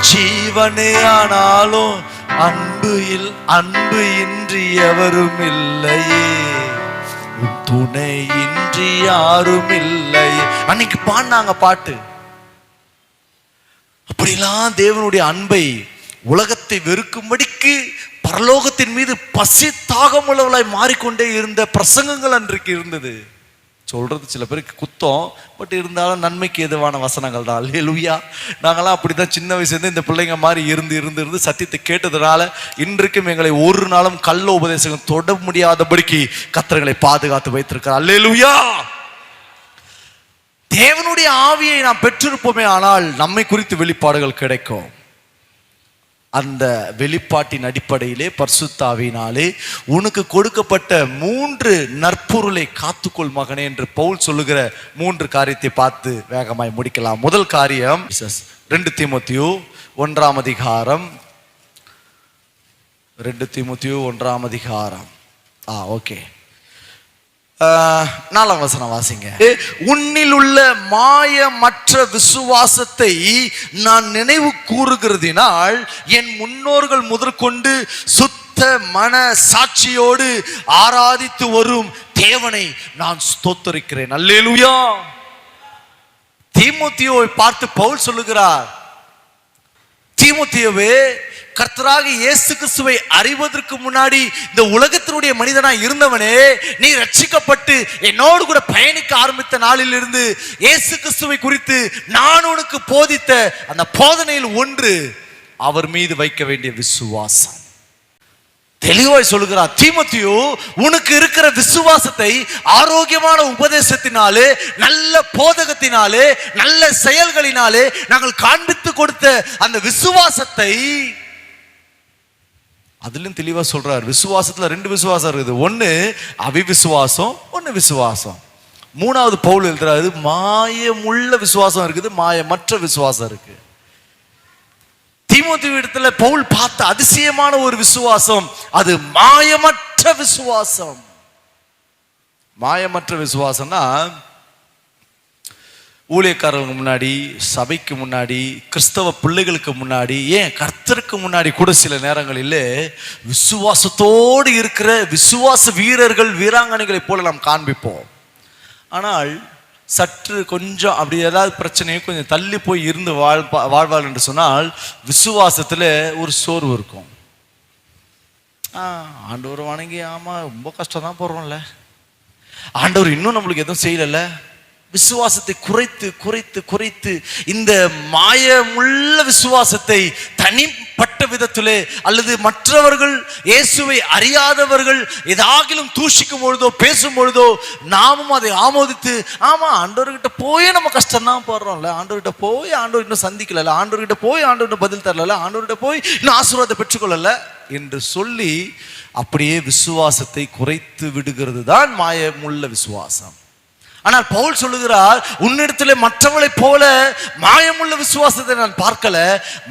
ஜீவனே ஆனாலும், அன்பு இன்றி எவரும் இல்லையே, துணை இன்றி யாரும் இல்லையே. அன்னைக்கு பாடினாங்க பாட்டு. அப்படிலாம் தேவனுடைய அன்பை உலகத்தை வெறுக்கும்படிக்கு பரலோகத்தின் மீது பசி தாகமுள்ளவளாய் மாறிக்கொண்டே இருந்த பிரசங்கங்கள் அன்றைக்கு இருந்தது. சொல்றது சில பேருக்கு குத்தம், பட் இருந்தாலும் நன்மைக்கு எதுவான வசனங்கள் தான். அல்லேலூயா. நாங்களாம் அப்படிதான் சின்ன வயசுலேருந்து இந்த பிள்ளைங்க மாதிரி இருந்து சத்தியத்தை கேட்டதுனால இன்றைக்கும் எங்களை ஒரு நாளும் கள்ள உபதேசங்கள் தொட முடியாதபடிக்கு கர்த்தர்களை பாதுகாத்து வைத்திருக்கிறார். அல்லேலூயா. தேவனுடைய ஆவியை நாம் பெற்றிருப்போமே ஆனால் நம்மை குறித்து வெளிப்பாடுகள் கிடைக்கும். அந்த வெளிப்பாட்டின் அடிப்படையிலே பரிசுத்த ஆவியினாலே உனக்கு கொடுக்கப்பட்ட 3 நற்பொருளை காத்துக்கொள் மகனே என்று பவுல் சொல்லுகிற 3 காரியத்தை பார்த்து வேகமாய் முடிக்கலாம். முதல் காரியம் 2 தீமோத்தேயு 1ஆம் அதிகாரம். 2 தீமோத்தேயு 1ஆம் அதிகாரம். ஓகே, 4ஆம் வசனம் வாசிங்க. உன்னில் உள்ள மாயமற்ற விசுவாசத்தை நான் நினைவு கூறுகிறதினால் என் முன்னோர்கள் முதற்கொண்டு சுத்த மன சாட்சியோடு ஆராதித்து வரும் தேவனை நான் ஸ்தோத்தரிக்கிறேன். அல்லேலூயா. தீமோத்தேயுவை பார்த்து பவுல் சொல்லுகிறார், தீமோத்தேயுவே, கர்த்தராகிய இயேசு கிறிஸ்துவை அறிவதற்கு முன்னாடி இந்த உலகத்தினுடைய மனிதனாய் இருந்தவனே, நீ ரட்சிக்கப்பட்டு என்னோடு கூட பயணிக்க ஆரம்பித்த நாளிலிருந்து இயேசு கிறிஸ்துவை குறித்து நான் உனக்கு போதித்த அந்த போதனையில் ஒன்று அவர் மீது வைக்க வேண்டிய விசுவாசம். தெளிவாய் சொல்லுகிறார், தீமோத்தேயு, உனக்கு இருக்கிற விசுவாசத்தை ஆரோக்கியமான உபதேசத்தினாலே, நல்ல போதகத்தினாலே, நல்ல செயல்களினாலே நாங்கள் காண்பித்து கொடுத்த அந்த விசுவாசத்தை, அதிலும் தெளிவா சொல்றார். விசுவாசத்துல 2 விசுவாசம் இருக்குது. ஒன்னு அவிவிசுவாசம், ஒன்னு விசுவாசம். 3வது பவுல் எழுதுறாரு, மாயமுள்ள விசுவாசம் இருக்குது, மாயமற்ற விசுவாசம் இருக்கு. தீமோத்தேயு இடத்துல பவுல் பார்த்த அதிசயமான ஒரு விசுவாசம், அது மாயமற்ற விசுவாசம். மாயமற்ற விசுவாசம்னா ஊழியக்காரர்களுக்கு முன்னாடி, சபைக்கு முன்னாடி, கிறிஸ்தவ பிள்ளைகளுக்கு முன்னாடி, ஏன் கர்த்தருக்கு முன்னாடி கூட சில நேரங்களில் விசுவாசத்தோடு இருக்கிற விசுவாச வீரர்கள், வீராங்கனைகளை போல நாம் காண்பிப்போம். ஆனால் சற்று கொஞ்சம் அப்படி ஏதாவது பிரச்சனையும் கொஞ்சம் தள்ளி போய் இருந்து வாழ்வாள் என்று சொன்னால் விசுவாசத்தில் ஒரு சோர்வு இருக்கும். ஆண்டவர் வணங்கி, ஆமாம் ரொம்ப கஷ்டம் தான் போடுறோம்ல, ஆண்டவர் இன்னும் நம்மளுக்கு எதுவும் செய்யலை. விசுவாசத்தை குறைத்து குறைத்து குறைத்து இந்த மாயமுள்ள விசுவாசத்தை தனிப்பட்ட விதத்திலே அல்லது மற்றவர்கள் இயேசுவை அறியாதவர்கள் ஏதாகிலும் தூஷிக்கும் பொழுதோ பேசும் பொழுதோ நாமும் அதை ஆமோதித்து, ஆமா ஆண்டவர்கிட்ட போய் நம்ம கஷ்டம் தான் போடுறோம்ல, ஆண்டவர்கிட்ட போய் ஆண்டவர் இன்னும் சந்திக்கல, ஆண்டவர்கிட்ட போய் ஆண்டவர் பதில் தரல, ஆண்டவர்கிட்ட போய் இன்னும் ஆசீர்வாதத்தை பெற்றுக்கொள்ளல என்று சொல்லி அப்படியே விசுவாசத்தை குறைத்து விடுகிறது தான் மாயமுள்ள விசுவாசம். ஆனால் பவுல் சொல்லுகிறார், உன்னிடத்திலே மற்றவளை போல மாயமுள்ள விசுவாசத்தை நான் பார்க்கல,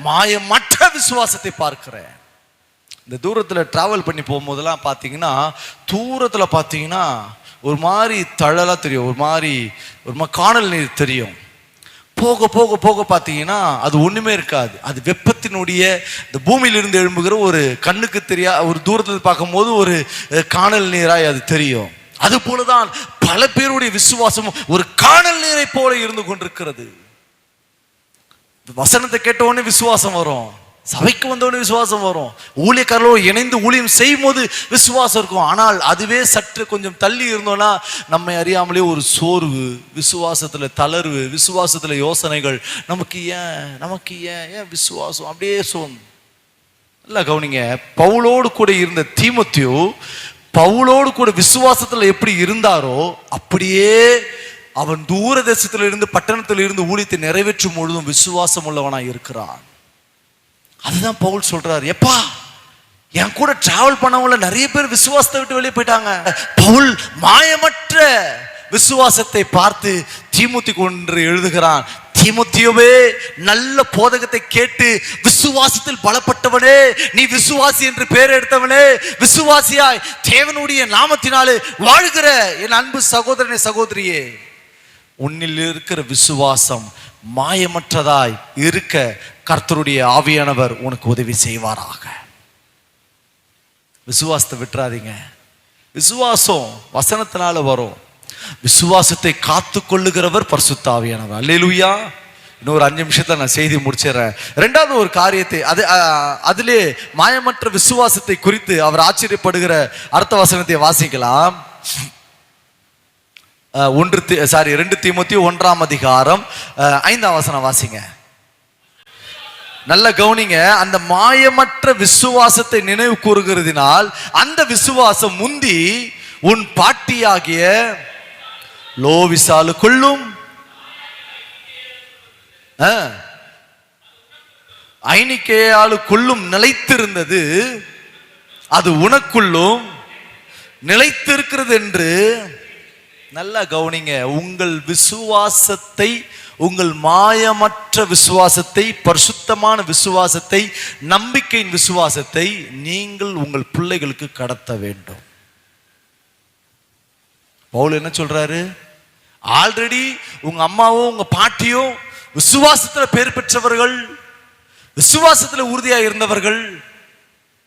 மாயமற்ற விசுவாசத்தை பார்க்கிறேன். இந்த தூரத்தில் டிராவல் பண்ணி போகும்போதெல்லாம் பார்த்தீங்கன்னா, தூரத்தில் பார்த்தீங்கன்னா ஒரு மாதிரி தழலாக தெரியும், ஒரு மாதிரி காணல் நீர் தெரியும். போக போக போக பார்த்தீங்கன்னா அது ஒன்றுமே இருக்காது. அது வெப்பத்தினுடைய இந்த பூமியிலிருந்து எழும்புகிற ஒரு கண்ணுக்கு ஒரு தூரத்தில் பார்க்கும்போது ஒரு காணல் நீராய் அது தெரியும். அது போலதான் பல பேருடைய விசுவாசமும் ஒரு காணல் நீரை போல இருந்து கொண்டிருக்கிறது. வசனத்தை கேட்ட உடனே விசுவாசம் வரும், சபைக்கு வந்தவொடனே விசுவாசம் வரும், ஊழியக்காரர்களோடு இணைந்து ஊழியம் செய்யும் போது விசுவாசம் இருக்கும். ஆனால் அதுவே சற்று கொஞ்சம் தள்ளி இருந்தோம்னா நம்மை அறியாமலே ஒரு சோர்வு, விசுவாசத்துல தளர்வு, விசுவாசத்துல யோசனைகள், நமக்கு ஏன் விசுவாசம் அப்படியே சோர்ந்து. நல்லா கவனிங்க, பவுலோடு கூட இருந்த தீமோத்தேயு பவுலோடு கூட விசுவாசத்துல எப்படி இருந்தாரோ அப்படியே அவன் தூர தேசத்தில் இருந்து பட்டணத்தில் இருந்து ஊழியத்தை நிறைவேற்றும் பொழுதும் விசுவாசம் உள்ளவனாய் இருக்கிறான். அதுதான் பவுல் சொல்றாரு, எப்பா என் கூட டிராவல் பண்ணவங்கள நிறைய பேர் விசுவாசத்தை விட்டு வெளியே போயிட்டாங்க. பவுல் மாயமற்ற விசுவாசத்தை பார்த்து தீமோத்தேயு கொண்டு எழுதுகிறான், தீமோத்தேயுவே, நல்ல போதகத்தை கேட்டு விசுவாசத்தில் பலப்பட்டவனே, நீ விசுவாசி என்று பெயர் எடுத்தவனே, விசுவாசியாய் தேவனுடைய நாமத்தினாலே வாழ்கிற என் அன்பு சகோதரனே சகோதரியே, உன்னில் இருக்கிற விசுவாசம் மாயமற்றதாய் இருக்க கர்த்தருடைய ஆவியானவர் உனக்கு உதவி செய்வாராக. விசுவாசத்தை விட்டுறாதீங்க. விசுவாசம் வசனத்தினால வரும். விசுவாசத்தை காத்து கொள்ளுகிறவர் பரிசுத்த ஆவியானவர். அல்லேலூயா. இன்னொரு 5 நிமிஷத்துல நான் செய்தி முடிச்சிடறேன். ரெண்டாவது ஒரு காரியத்தை அதிலே மாயமற்ற விசுவாசத்தை குறித்து அவர் ஆச்சரியப்படுகிற அர்த்த வசனத்தை வாசிக்கலாம். 2 தீமோத்தேயு 1ஆம் அதிகாரம் 5ஆம் வசனம் வாசிங்க. நல்ல கவனிங்க. அந்த மாயமற்ற விசுவாசத்தை நினைவு கூறுகிறதினால் அந்த விசுவாசம் முந்தி உன் பாட்டியாகிய லோவிசாலுக்குள்ளும் ஐனிக்கேயாளுக்குள்ளும் நிலைத்திருந்தது, அது உனக்குள்ளும் நிலைத்திருக்கிறது என்று. நல்லா கவனிங்க. உங்கள் விசுவாசத்தை, உங்கள் மாயமற்ற விசுவாசத்தை, பரிசுத்தமான விசுவாசத்தை, நம்பிக்கையின் விசுவாசத்தை நீங்கள் உங்கள் பிள்ளைகளுக்கு கடத்த வேண்டும். பவுல் என்ன சொல்றாரு? ஆல்ரெடி உங்க அம்மாவும் உங்க பாட்டியும் விசுவாசத்துல பேர் பெற்றவர்கள், விசுவாசத்துல உறுதியா இருந்தவர்கள்.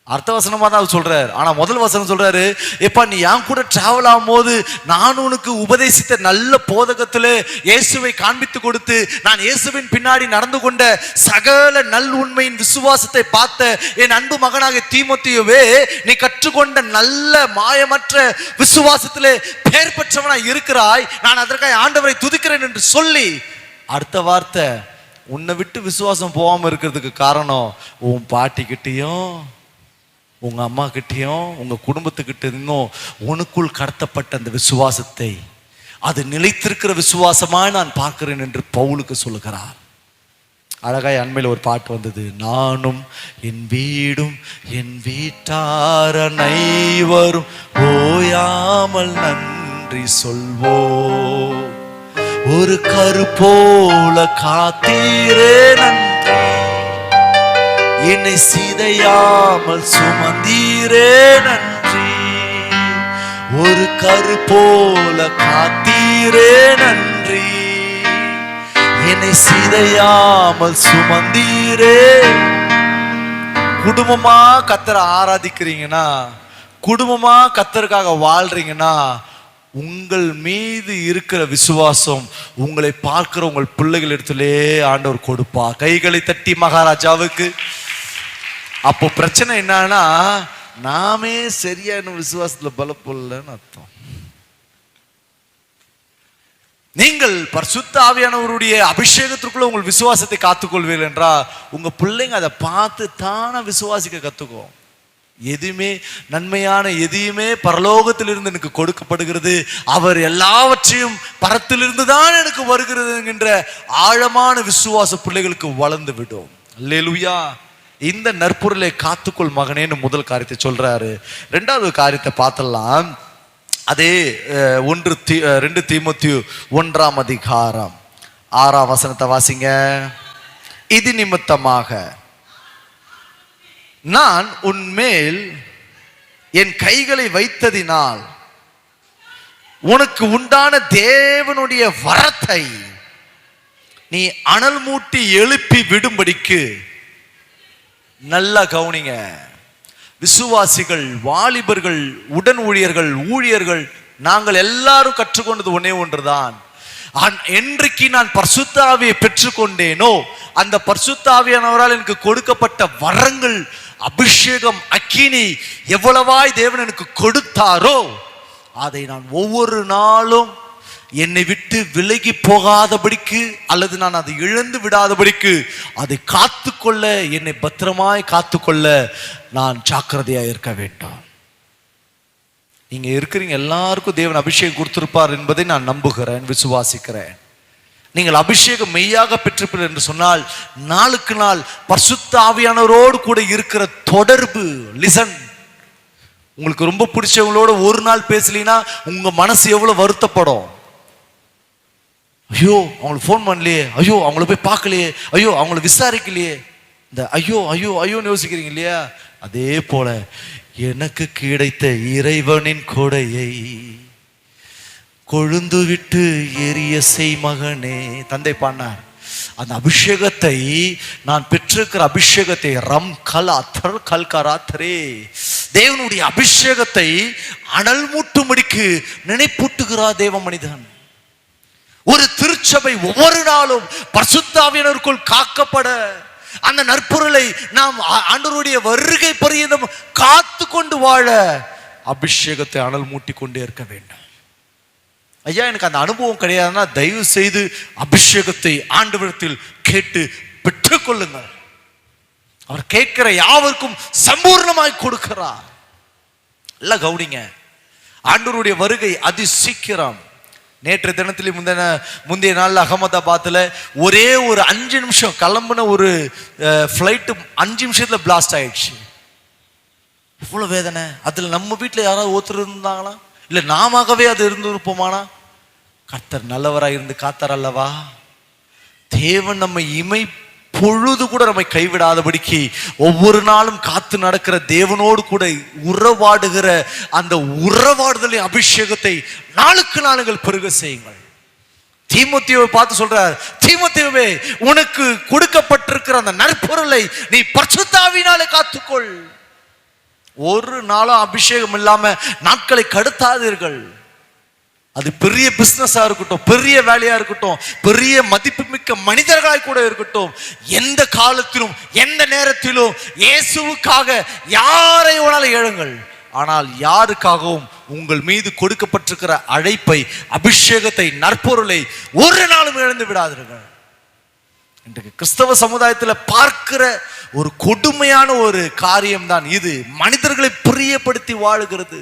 அர்த்த வசனமா தான் சொல்றாரு. ஆனா முதல் வசனம் சொல்றாரு, எப்பா நீ என் கூட டிராவல் ஆகும் போது நான் உனக்கு உபதேசித்த நல்ல போதகத்துல இயேசுவை காண்பித்து கொடுத்து நான் இயேசுவின் பின்னாடி நடந்து கொண்ட சகல நல் உண்மையின் விசுவாசத்தை பார்த்த என் அன்பு மகனாக தீமோத்தேயுவே, நீ கற்றுக்கொண்ட நல்ல மாயமற்ற விசுவாசத்திலே பெயர் பெற்றவனா இருக்கிறாய், நான் அதற்காக ஆண்டவரை துதிக்கிறேன் என்று சொல்லி, அடுத்த வார்த்தை, உன்னை விட்டு விசுவாசம் போகாம இருக்கிறதுக்கு காரணம் உன் பாட்டிக்கிட்டையும் உங்க அம்மா கிட்டையும் உங்க குடும்பத்துக்கிட்ட இருந்தும் உனக்குள் கடத்தப்பட்ட அந்த விசுவாசத்தை, அது நிலைத்திருக்கிற விசுவாசமா நான் பார்க்கிறேன் என்று பவுலுக்கு சொல்லுகிறார். அழகாய் அண்மையில் ஒரு பாட்டு வந்தது, நானும் என் வீடும் என் வீட்டார் அனைவரும் ஓயாமல் நன்றி சொல்வோம், ஒரு கரு போல காத்தீரே நன்றி, என்னை சிதையாமல் சுமந்தீரே நன்றி, ஒரு கரு போல காத்தீரே நன்றி, என்னை சிதையாமல் சுமந்தீரே. குடும்பமா கர்த்தரை ஆராதிக்கிறீங்கன்னா, குடும்பமா கர்த்தருக்காக வாழ்றீங்கன்னா, உங்கள் மீது இருக்கிற விசுவாசம் உங்களை பார்க்கிற உங்கள் பிள்ளைகள் இடத்திலே ஆண்டவர் கொடுப்பா. கைகளை தட்டி மகாராஜாவுக்கு. அப்போ பிரச்சனை என்னன்னா, நாமே சரியான விசுவாசத்துல பலப்படலன்னு அர்த்தம். நீங்கள் பரிசுத்த ஆவியானவருடைய அபிஷேகத்திற்குள்ள உங்கள் விசுவாசத்தை காத்துக்கொள்வீர்கள் என்றால் உங்க பிள்ளைங்க அதை பார்த்து தானே விசுவாசிக்க கத்துக்கும். எதுவுமே நன்மையான எதையுமே பரலோகத்திலிருந்து எனக்கு கொடுக்கப்படுகிறது, அவர் எல்லாவற்றையும் பரத்திலிருந்து தான் எனக்கு வருகிறது என்கின்ற ஆழமான விசுவாச பிள்ளைகளுக்கு வளர்ந்து விடும். அல்லேலூயா. இந்த நற்பொருளை காத்துக்கொள் மகனேன்னு முதல் காரியத்தை சொல்றாரு. ரெண்டாவது காரியத்தை பார்த்தலாம். அதே 2 தீமோத்தேயு 1ஆம் அதிகாரம் 6ஆம் வசனத்தை வாசிங்க. இது நிமித்தமாக நான் உன்மேல் என் கைகளை வைத்ததினால் உனக்கு உண்டான தேவனுடைய வரத்தை நீ அனல் மூட்டி எழுப்பி விடும்படிக்கு. நல்லா கவனிங்க. விசுவாசிகள், வாலிபர்கள், உடன் ஊழியர்கள் நாங்கள் எல்லாரும் கற்றுக்கொண்டது ஒன்னே ஒன்றுதான். என்றைக்கு நான் பரிசுத்த ஆவியை பெற்றுக்கொண்டேனோ அந்த பரிசுத்த ஆவியானவரால் எனக்கு கொடுக்கப்பட்ட வரங்கள், அபிஷேகம், அக்கினி எவ்வளவாய் தேவன் எனக்கு கொடுத்தாரோ அதை நான் ஒவ்வொரு நாளும் என்னை விட்டு விலகி போகாதபடிக்கு அல்லது நான் அதை இழந்து விடாதபடிக்கு அதை காத்துக்கொள்ள, என்னை பத்திரமாய் காத்துக்கொள்ள நான் ஜாக்கிரதையா இருக்க வேண்டும். நீங்க இருக்கிறீங்க, எல்லாருக்கும் தேவன் அபிஷேகம் கொடுத்திருப்பார் என்பதை நான் நம்புகிறேன், விசுவாசிக்கிறேன். நீங்கள் அபிஷேகம் மெய்யாக பெற்றிருப்பீர்கள் என்று சொன்னால் நாளுக்கு நாள் பரிசுத்த ஆவியானவரோடு கூட இருக்கிற தொடர்பு, லிசன். உங்களுக்கு ரொம்ப பிடிச்சவங்களோட ஒரு நாள் பேசலினா உங்க மனசு எவ்வளவு வருத்தப்படும். ஐயோ அவங்களுக்கு ஃபோன் பண்ணலையே, ஐயோ அவங்கள போய் பார்க்கலையே, ஐயோ அவங்கள விசாரிக்கலையே, இந்த ஐயோ ஐயோ ஐயோன்னு யோசிக்கிறீங்க இல்லையா? அதே போல எனக்கு கிடைத்த இறைவனின் கொடையை கொழுந்து விட்டு எரிய செய் மகனே. தந்தை பாடினார், அந்த அபிஷேகத்தை, நான் பெற்றிருக்கிற அபிஷேகத்தை, ரம் கல் அத்தர் கல் கராத்தரே, தேவனுடைய அபிஷேகத்தை அனல் மூட்டும்படிக்கு நினைப்பூட்டுகிறார் தேவ மனிதன். ஒரு திருச்சபை ஒவ்வொரு நாளும் பரிசுத்த ஆவியானவருக்குள் காக்கப்பட, அந்த நற்பொருளை நாம் ஆண்டவருடைய வருகை பரியந்தம் காத்து கொண்டு வாழ அபிஷேகத்தை அனல் மூட்டி கொண்டே இருக்க வேண்டும். ஐயா எனக்கு அந்த அனுபவம் கிடையாதுன்னா தயவு செய்து அபிஷேகத்தை ஆண்டவரிடத்தில் கேட்டு பெற்றுக்கொள்ளுங்கள். அவர் கேட்கிற யாவருக்கும் சம்பூர்ணமாய் கொடுக்கிறார். எல்லாம் கவனிங்க, ஆண்டவருடைய வருகை அதி சீக்கிரம். நேற்று தினத்திலே முந்தைய நாளில் அகமதாபாத்தில் ஒரே ஒரு 5 நிமிஷம் கிளம்புன ஒரு ஃப்ளைட்டு 5 நிமிஷத்தில் பிளாஸ்ட் ஆயிடுச்சு. இவ்வளோ வேதனை. அதில் நம்ம வீட்டில் யாராவது ஒருத்தர் இருந்தாங்களா? இல்லை நாமவே அது இருந்திருப்போமானா? கர்த்தர் நல்லவராக இருந்து காத்தார் அல்லவா? தேவன் நம்ம இமை பொழுது கூட நம்மை கைவிடாதபடிக்கு ஒவ்வொரு நாளும் காத்து நடக்கிற தேவனோடு கூட உறவாடுகிற அந்த உறவாடுதலின் அபிஷேகத்தை நாளுக்கு நாளுங்கள் பெருக செய்யுங்கள். தீமோத்தேயுவை பார்த்து சொல்றார், தீமோத்தேயுவே உனக்கு கொடுக்கப்பட்டிருக்கிற அந்த நற்பொருளை நீ பரிசுத்த ஆவியினாலே காத்துக்கொள். ஒரு நாளும் அபிஷேகம் இல்லாம நாட்களை கடத்தாதீர்கள். அது பெரிய பிசினஸா இருக்கட்டும், பெரிய வேலையா இருக்கட்டும், பெரிய மதிப்புமிக்க மனிதர்களாய் கூட இருக்கட்டும், எந்த காலத்திலும் எந்த நேரத்திலும் இயேசுவுக்காக யாரை வேணாலும் எழுங்கள். ஆனால் யாருக்காகவும் உங்கள் மீது கொடுக்கப்பட்டிருக்கிற அழைப்பை, அபிஷேகத்தை, நற்பொருளை ஒரு நாளும் இழந்து விடாதீர்கள். இன்றைக்கு கிறிஸ்தவ சமுதாயத்தில் பார்க்கிற ஒரு கொடுமையான ஒரு காரியம்தான் இது. மனிதர்களை பிரியப்படுத்தி வாழுகிறது.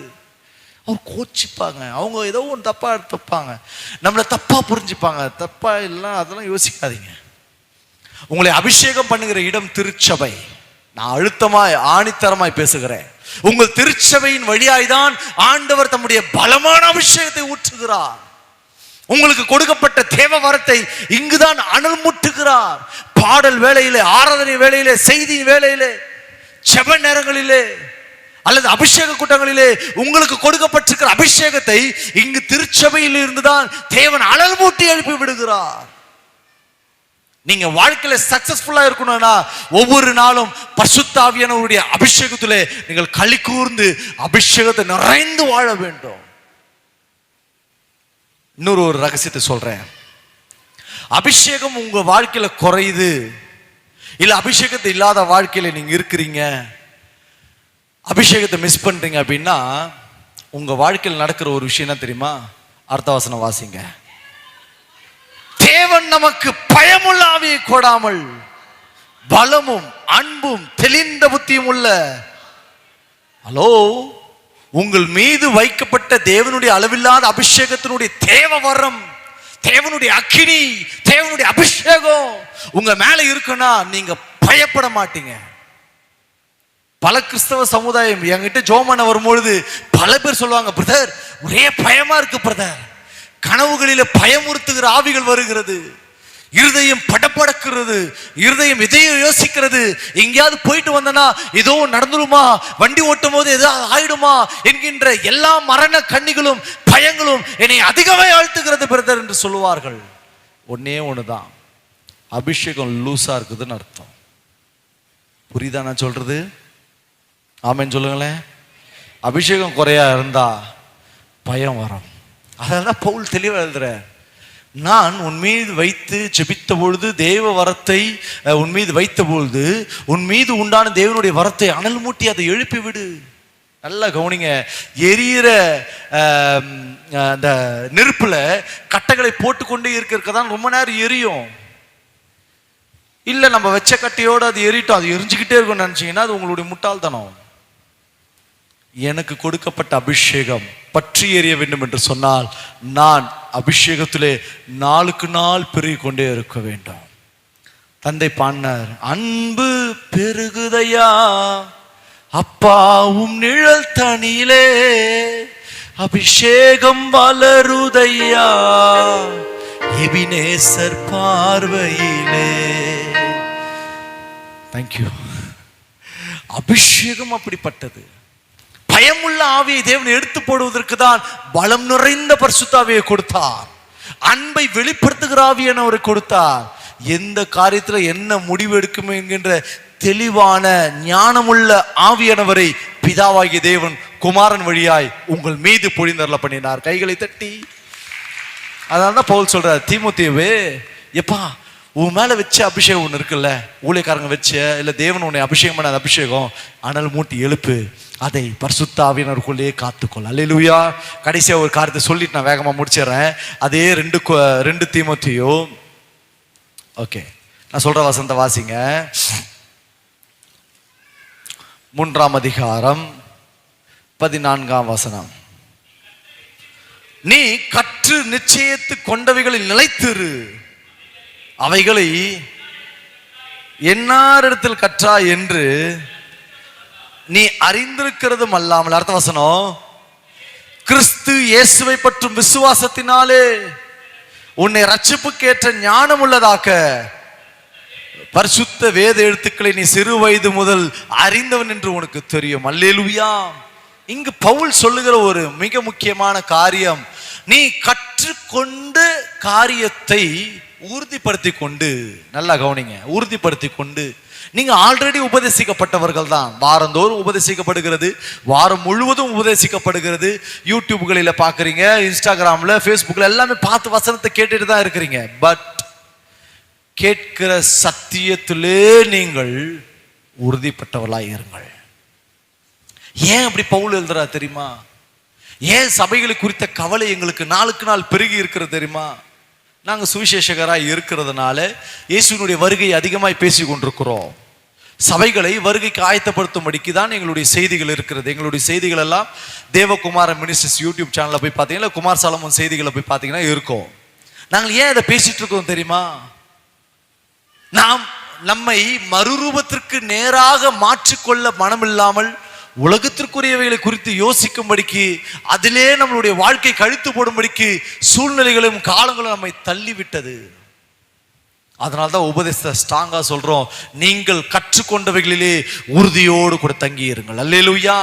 அவங்க கோச்சிப்பாங்க, அவங்க ஏதோ ஒன்று தப்பா எடுத்துப்பாங்க, நம்மளை தப்பா புரிஞ்சுப்பாங்க. தப்பா இல்லை, அதெல்லாம் யோசிக்காதீங்க. உங்களை அபிஷேகம் பண்ணுகிற இடம் திருச்சபை. நான் அழுத்தமாய் ஆணித்தரமாய் பேசுகிறேன். உங்கள் திருச்சபையின் வழியாய்தான் ஆண்டவர் தம்முடைய பலமான அபிஷேகத்தை ஊற்றுகிறார். உங்களுக்கு கொடுக்கப்பட்ட தேவ வரத்தை இங்குதான் அனல் முட்டுகிறார். பாடல் வேளையிலே, ஆராதனை வேளையிலே, செய்தி வேளையிலே, செப நேரங்களிலே அல்லது அபிஷேக கூட்டங்களிலே உங்களுக்கு கொடுக்கப்பட்டிருக்கிற அபிஷேகத்தை இங்கு திருச்சபையில் இருந்துதான் தேவன் அனல் மூட்டி எழுப்பி விடுகிறார். நீங்க வாழ்க்கையில சக்சஸ்ஃபுல்லா இருக்கணும்னா ஒவ்வொரு நாளும் பரிசுத்த ஆவியானவருடைய அபிஷேகத்திலே நீங்கள் களி கூர்ந்து அபிஷேகத்தை நிறைந்து வாழ வேண்டும். இன்னொரு ஒரு ரகசியத்தை சொல்றேன். அபிஷேகம் உங்க வாழ்க்கையில குறையுது, இல்ல அபிஷேகத்தை இல்லாத வாழ்க்கையில நீங்க இருக்கிறீங்க, அபிஷேகத்தை மிஸ் பண்றீங்க அப்படின்னா உங்க வாழ்க்கையில் நடக்கிற ஒரு விஷயம் என்ன தெரியுமா? அர்த்தவசனம் வாசிங்க. தேவன் நமக்கு பயமுள்ள ஆவியை கொடாமல் பலமும் அன்பும் தெளிந்த புத்தியும் உள்ள, ஹலோ, உங்கள் மீது வைக்கப்பட்ட தேவனுடைய அளவில்லாத அபிஷேகத்தினுடைய தேவ வரம், தேவனுடைய அக்கினி, தேவனுடைய அபிஷேகம் உங்க மேல இருக்குன்னா நீங்க பயப்பட மாட்டீங்க. பல கிறிஸ்தவ சமுதாயம் என்கிட்ட ஜோமன வரும்பொழுது பல பேர் சொல்லுவாங்க, பிரதர் ஒரே பயமா இருக்கு பிரதர், கனவுகளில பயமுறுத்துகிற ஆவிகள் வருகிறது, இருதயம் படப்படக்கிறது, இருதயம் எதையும் யோசிக்கிறது, எங்கேயாவது போயிட்டு வந்தனா ஏதோ நடந்துருமா, வண்டி ஓட்டும் போது ஏதாவது ஆயிடுமா என்கின்ற எல்லா மரண கண்ணிகளும் பயங்களும் என்னை அதிகமே ஆழ்த்துகிறது பிரதர் என்று சொல்லுவார்கள். ஒன்னே ஒண்ணுதான், அபிஷேகம் லூசா இருக்குதுன்னு அர்த்தம். புரியுதா நான் சொல்றது? ஆமென் சொல்லுங்களேன். அபிஷேகம் குறையா இருந்தா பயம் வரும். அதனால பவுல் தெளிவாக எழுதுற, நான் உன் மீது வைத்து ஜெபித்த பொழுது தேவ வரத்தை உன் மீது வைத்த பொழுது உன் மீது உண்டான தேவனுடைய வரத்தை அனல் மூட்டி அதை எழுப்பி விடு. நல்லா கவனிங்க. எரியிற அந்த நெருப்புல கட்டைகளை போட்டுக்கொண்டே இருக்கிறதான் ரொம்ப நேரம் எரியும். இல்ல நம்ம வச்ச கட்டையோடு அது எரிட்டோம், அது எரிஞ்சுக்கிட்டே இருக்கும்னு நினைச்சீங்கன்னா அது உங்களுடைய முட்டாள்தனம். எனக்கு கொடுக்கப்பட்ட அபிஷேகம் பற்றி எறிய வேண்டும் என்று சொன்னால் நான் அபிஷேகத்திலே நாளுக்கு நாள் பெருகி கொண்டே இருக்க வேண்டும். தந்தை பாடினார், அன்பு பெருகுதையா அப்பாவும் நிழல் தனியிலே, அபிஷேகம் வளருதையா எபினேசர் பார்வையிலே. தேங்க்யூ. அபிஷேகம் அப்படிப்பட்டது. பயமுள்ள ஆவியை தேவன் எடுத்து போடுவதற்கு தான் பலம் நிறைந்த பரிசுத்த ஆவியை கொடுத்தார். அன்பை வெளிப்படுத்துகிற ஆவியானவரை கொடுத்தார். எந்த காரியத்துல என்ன முடிவு எடுக்கும் என்கின்ற தெளிவான ஞானமுள்ள ஆவியானவரை பிதாவாகிய தேவன் குமாரன் வழியாய் உங்கள் மீது பொழிந்தருள பண்ணினார். கைகளை தட்டி. அதனால்தான் பவுல் சொல்றார், தீமோத்தேயுவே, எப்பா உன் மேல வச்ச அபிஷேகம் ஒன்று இருக்குல்ல, ஊழியக்காரங்க வச்ச இல்ல தேவன் உன்னை அபிஷேகம் பண்ண அபிஷேகம், அனல் மூட்டி எழுப்பு, அதை பரிசுத்த ஆவியானவருக்குள்ளே காத்துக்கொள். அல்லேலூயா. கடைசியா ஒரு காரியத்தை சொல்லிட்டு நான் வேகமா முடிச்சிடறேன். அதே ரெண்டு தீமோத்தேயு, ஓகே, நான் சொல்ற வசனத்தை வாசிங்க. 3ஆம் அதிகாரம் 14ஆம் வசனம். நீ கற்று நிச்சயத்து கொண்டவைகளில் நிலைத்திரு, அவைகளை என்னாரிடத்தில் கற்றா என்று நீ அறிந்திருக்கிறதும் அல்லாமல். அர்த்த வசனம், கிறிஸ்து இயேசுவை பற்றும் விசுவாசத்தினாலே உன்னை ரட்சிப்புக்கேற்ற ஞானம் உள்ளதாக்க பரிசுத்த வேத எழுத்துக்களை நீ சிறு வயது முதல் அறிந்தவன் என்று உனக்கு தெரியும். அல்லேலூயா. இங்கு பவுல் சொல்லுகிற ஒரு மிக முக்கியமான காரியம், நீ கற்றுக்கொண்டு காரியத்தை உறுதிப்படுத்தி கொண்டு, நல்லா கவனிங்க, உறுதிப்படுத்தி கொண்டு. நீங்க ஆல்ரெடி உபதேசிக்கப்பட்டவர்கள் தான். வாரந்தோறும் உபதேசிக்கப்படுகிறது, வாரம் முழுவதும் உபதேசிக்கப்படுகிறது. யூடியூப்களில் பார்க்குறீங்க, இன்ஸ்டாகிராம்ல, ஃபேஸ்புக்கில் எல்லாமே பார்த்து வசனத்தை கேட்டுட்டு தான் இருக்கிறீங்க. பட் கேட்கிற சத்தியத்திலே நீங்கள் உறுதிப்பட்டவர்களாய் இருங்கள். ஏன் அப்படி பவுல் எழுதுறா தெரியுமா? ஏன் சபைகளை குறித்த கவலை எங்களுக்கு நாளுக்கு நாள் பெருகி இருக்கிறது தெரியுமா? நாங்கள் சுவிசேஷகராய் இருக்கிறதுனால இயேசுவினுடைய வருகை அதிகமாய் பேசி கொண்டிருக்கிறோம். சபைகளை வருகைக்கு ஆயத்தப்படுத்தும்படிக்கு தான் எங்களுடைய செய்திகள் இருக்கிறது. எங்களுடைய செய்திகள் எல்லாம் தேவகுமார மினிஸ்ட்ரிஸ் யூடியூப் சேனலில் போய் பார்த்தீங்கன்னா, குமார் சாலமன் செய்திகளை போய் பார்த்தீங்கன்னா இருக்கும். நாங்கள் ஏன் அதை பேசிட்டு இருக்கோம் தெரியுமா? நாம் நம்மை மறுரூபத்திற்கு நேராக மாற்றிக்கொள்ள மனமில்லாமல் உலகத்திற்குரியவைகளை குறித்து யோசிக்கும்படிக்கு, அதிலே நம்மளுடைய வாழ்க்கை கழித்து போடும்படிக்கு சூழ்நிலைகளும் காலங்களும் நம்மை தள்ளிவிட்டது. அதனால்தான் உபதேசத்தை ஸ்ட்ராங்கா சொல்றோம், நீங்கள் கற்றுக்கொண்டவைகளிலே உறுதியோடு கூட தங்கி இருங்கள். அல்லேலூயா.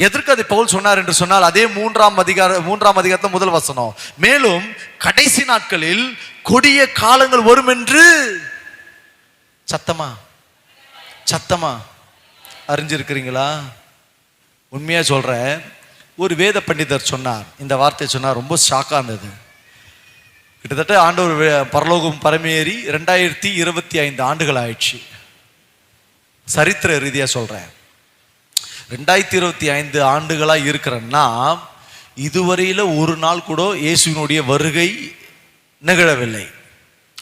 எதற்கு அதை பவுல் சொன்னார் என்று சொன்னால், அதே 3ஆம் அதிகாரத்தில் முதல் வசனம், மேலும் கடைசி நாட்களில் கொடிய காலங்கள் வரும் என்று சத்தமா அறிஞ்சிருக்கிறீங்களா? உண்மையா சொல்றேன், ஒரு வேத பண்டிதர் சொன்னார், இந்த வார்த்தை சொன்னார், ரொம்ப ஷாக்கா இருந்தது. கிட்டத்தட்ட ஆண்டவர் பரலோகம் பரமேறி 2025 ஆண்டுகள் ஆயிடுச்சு. சரித்திர ரீதியா சொல்றேன், 2025 ஆண்டுகளா இருக்கிறன்னா இதுவரையில ஒரு நாள் கூட இயேசுவினுடைய வருகை நிகழவில்லை.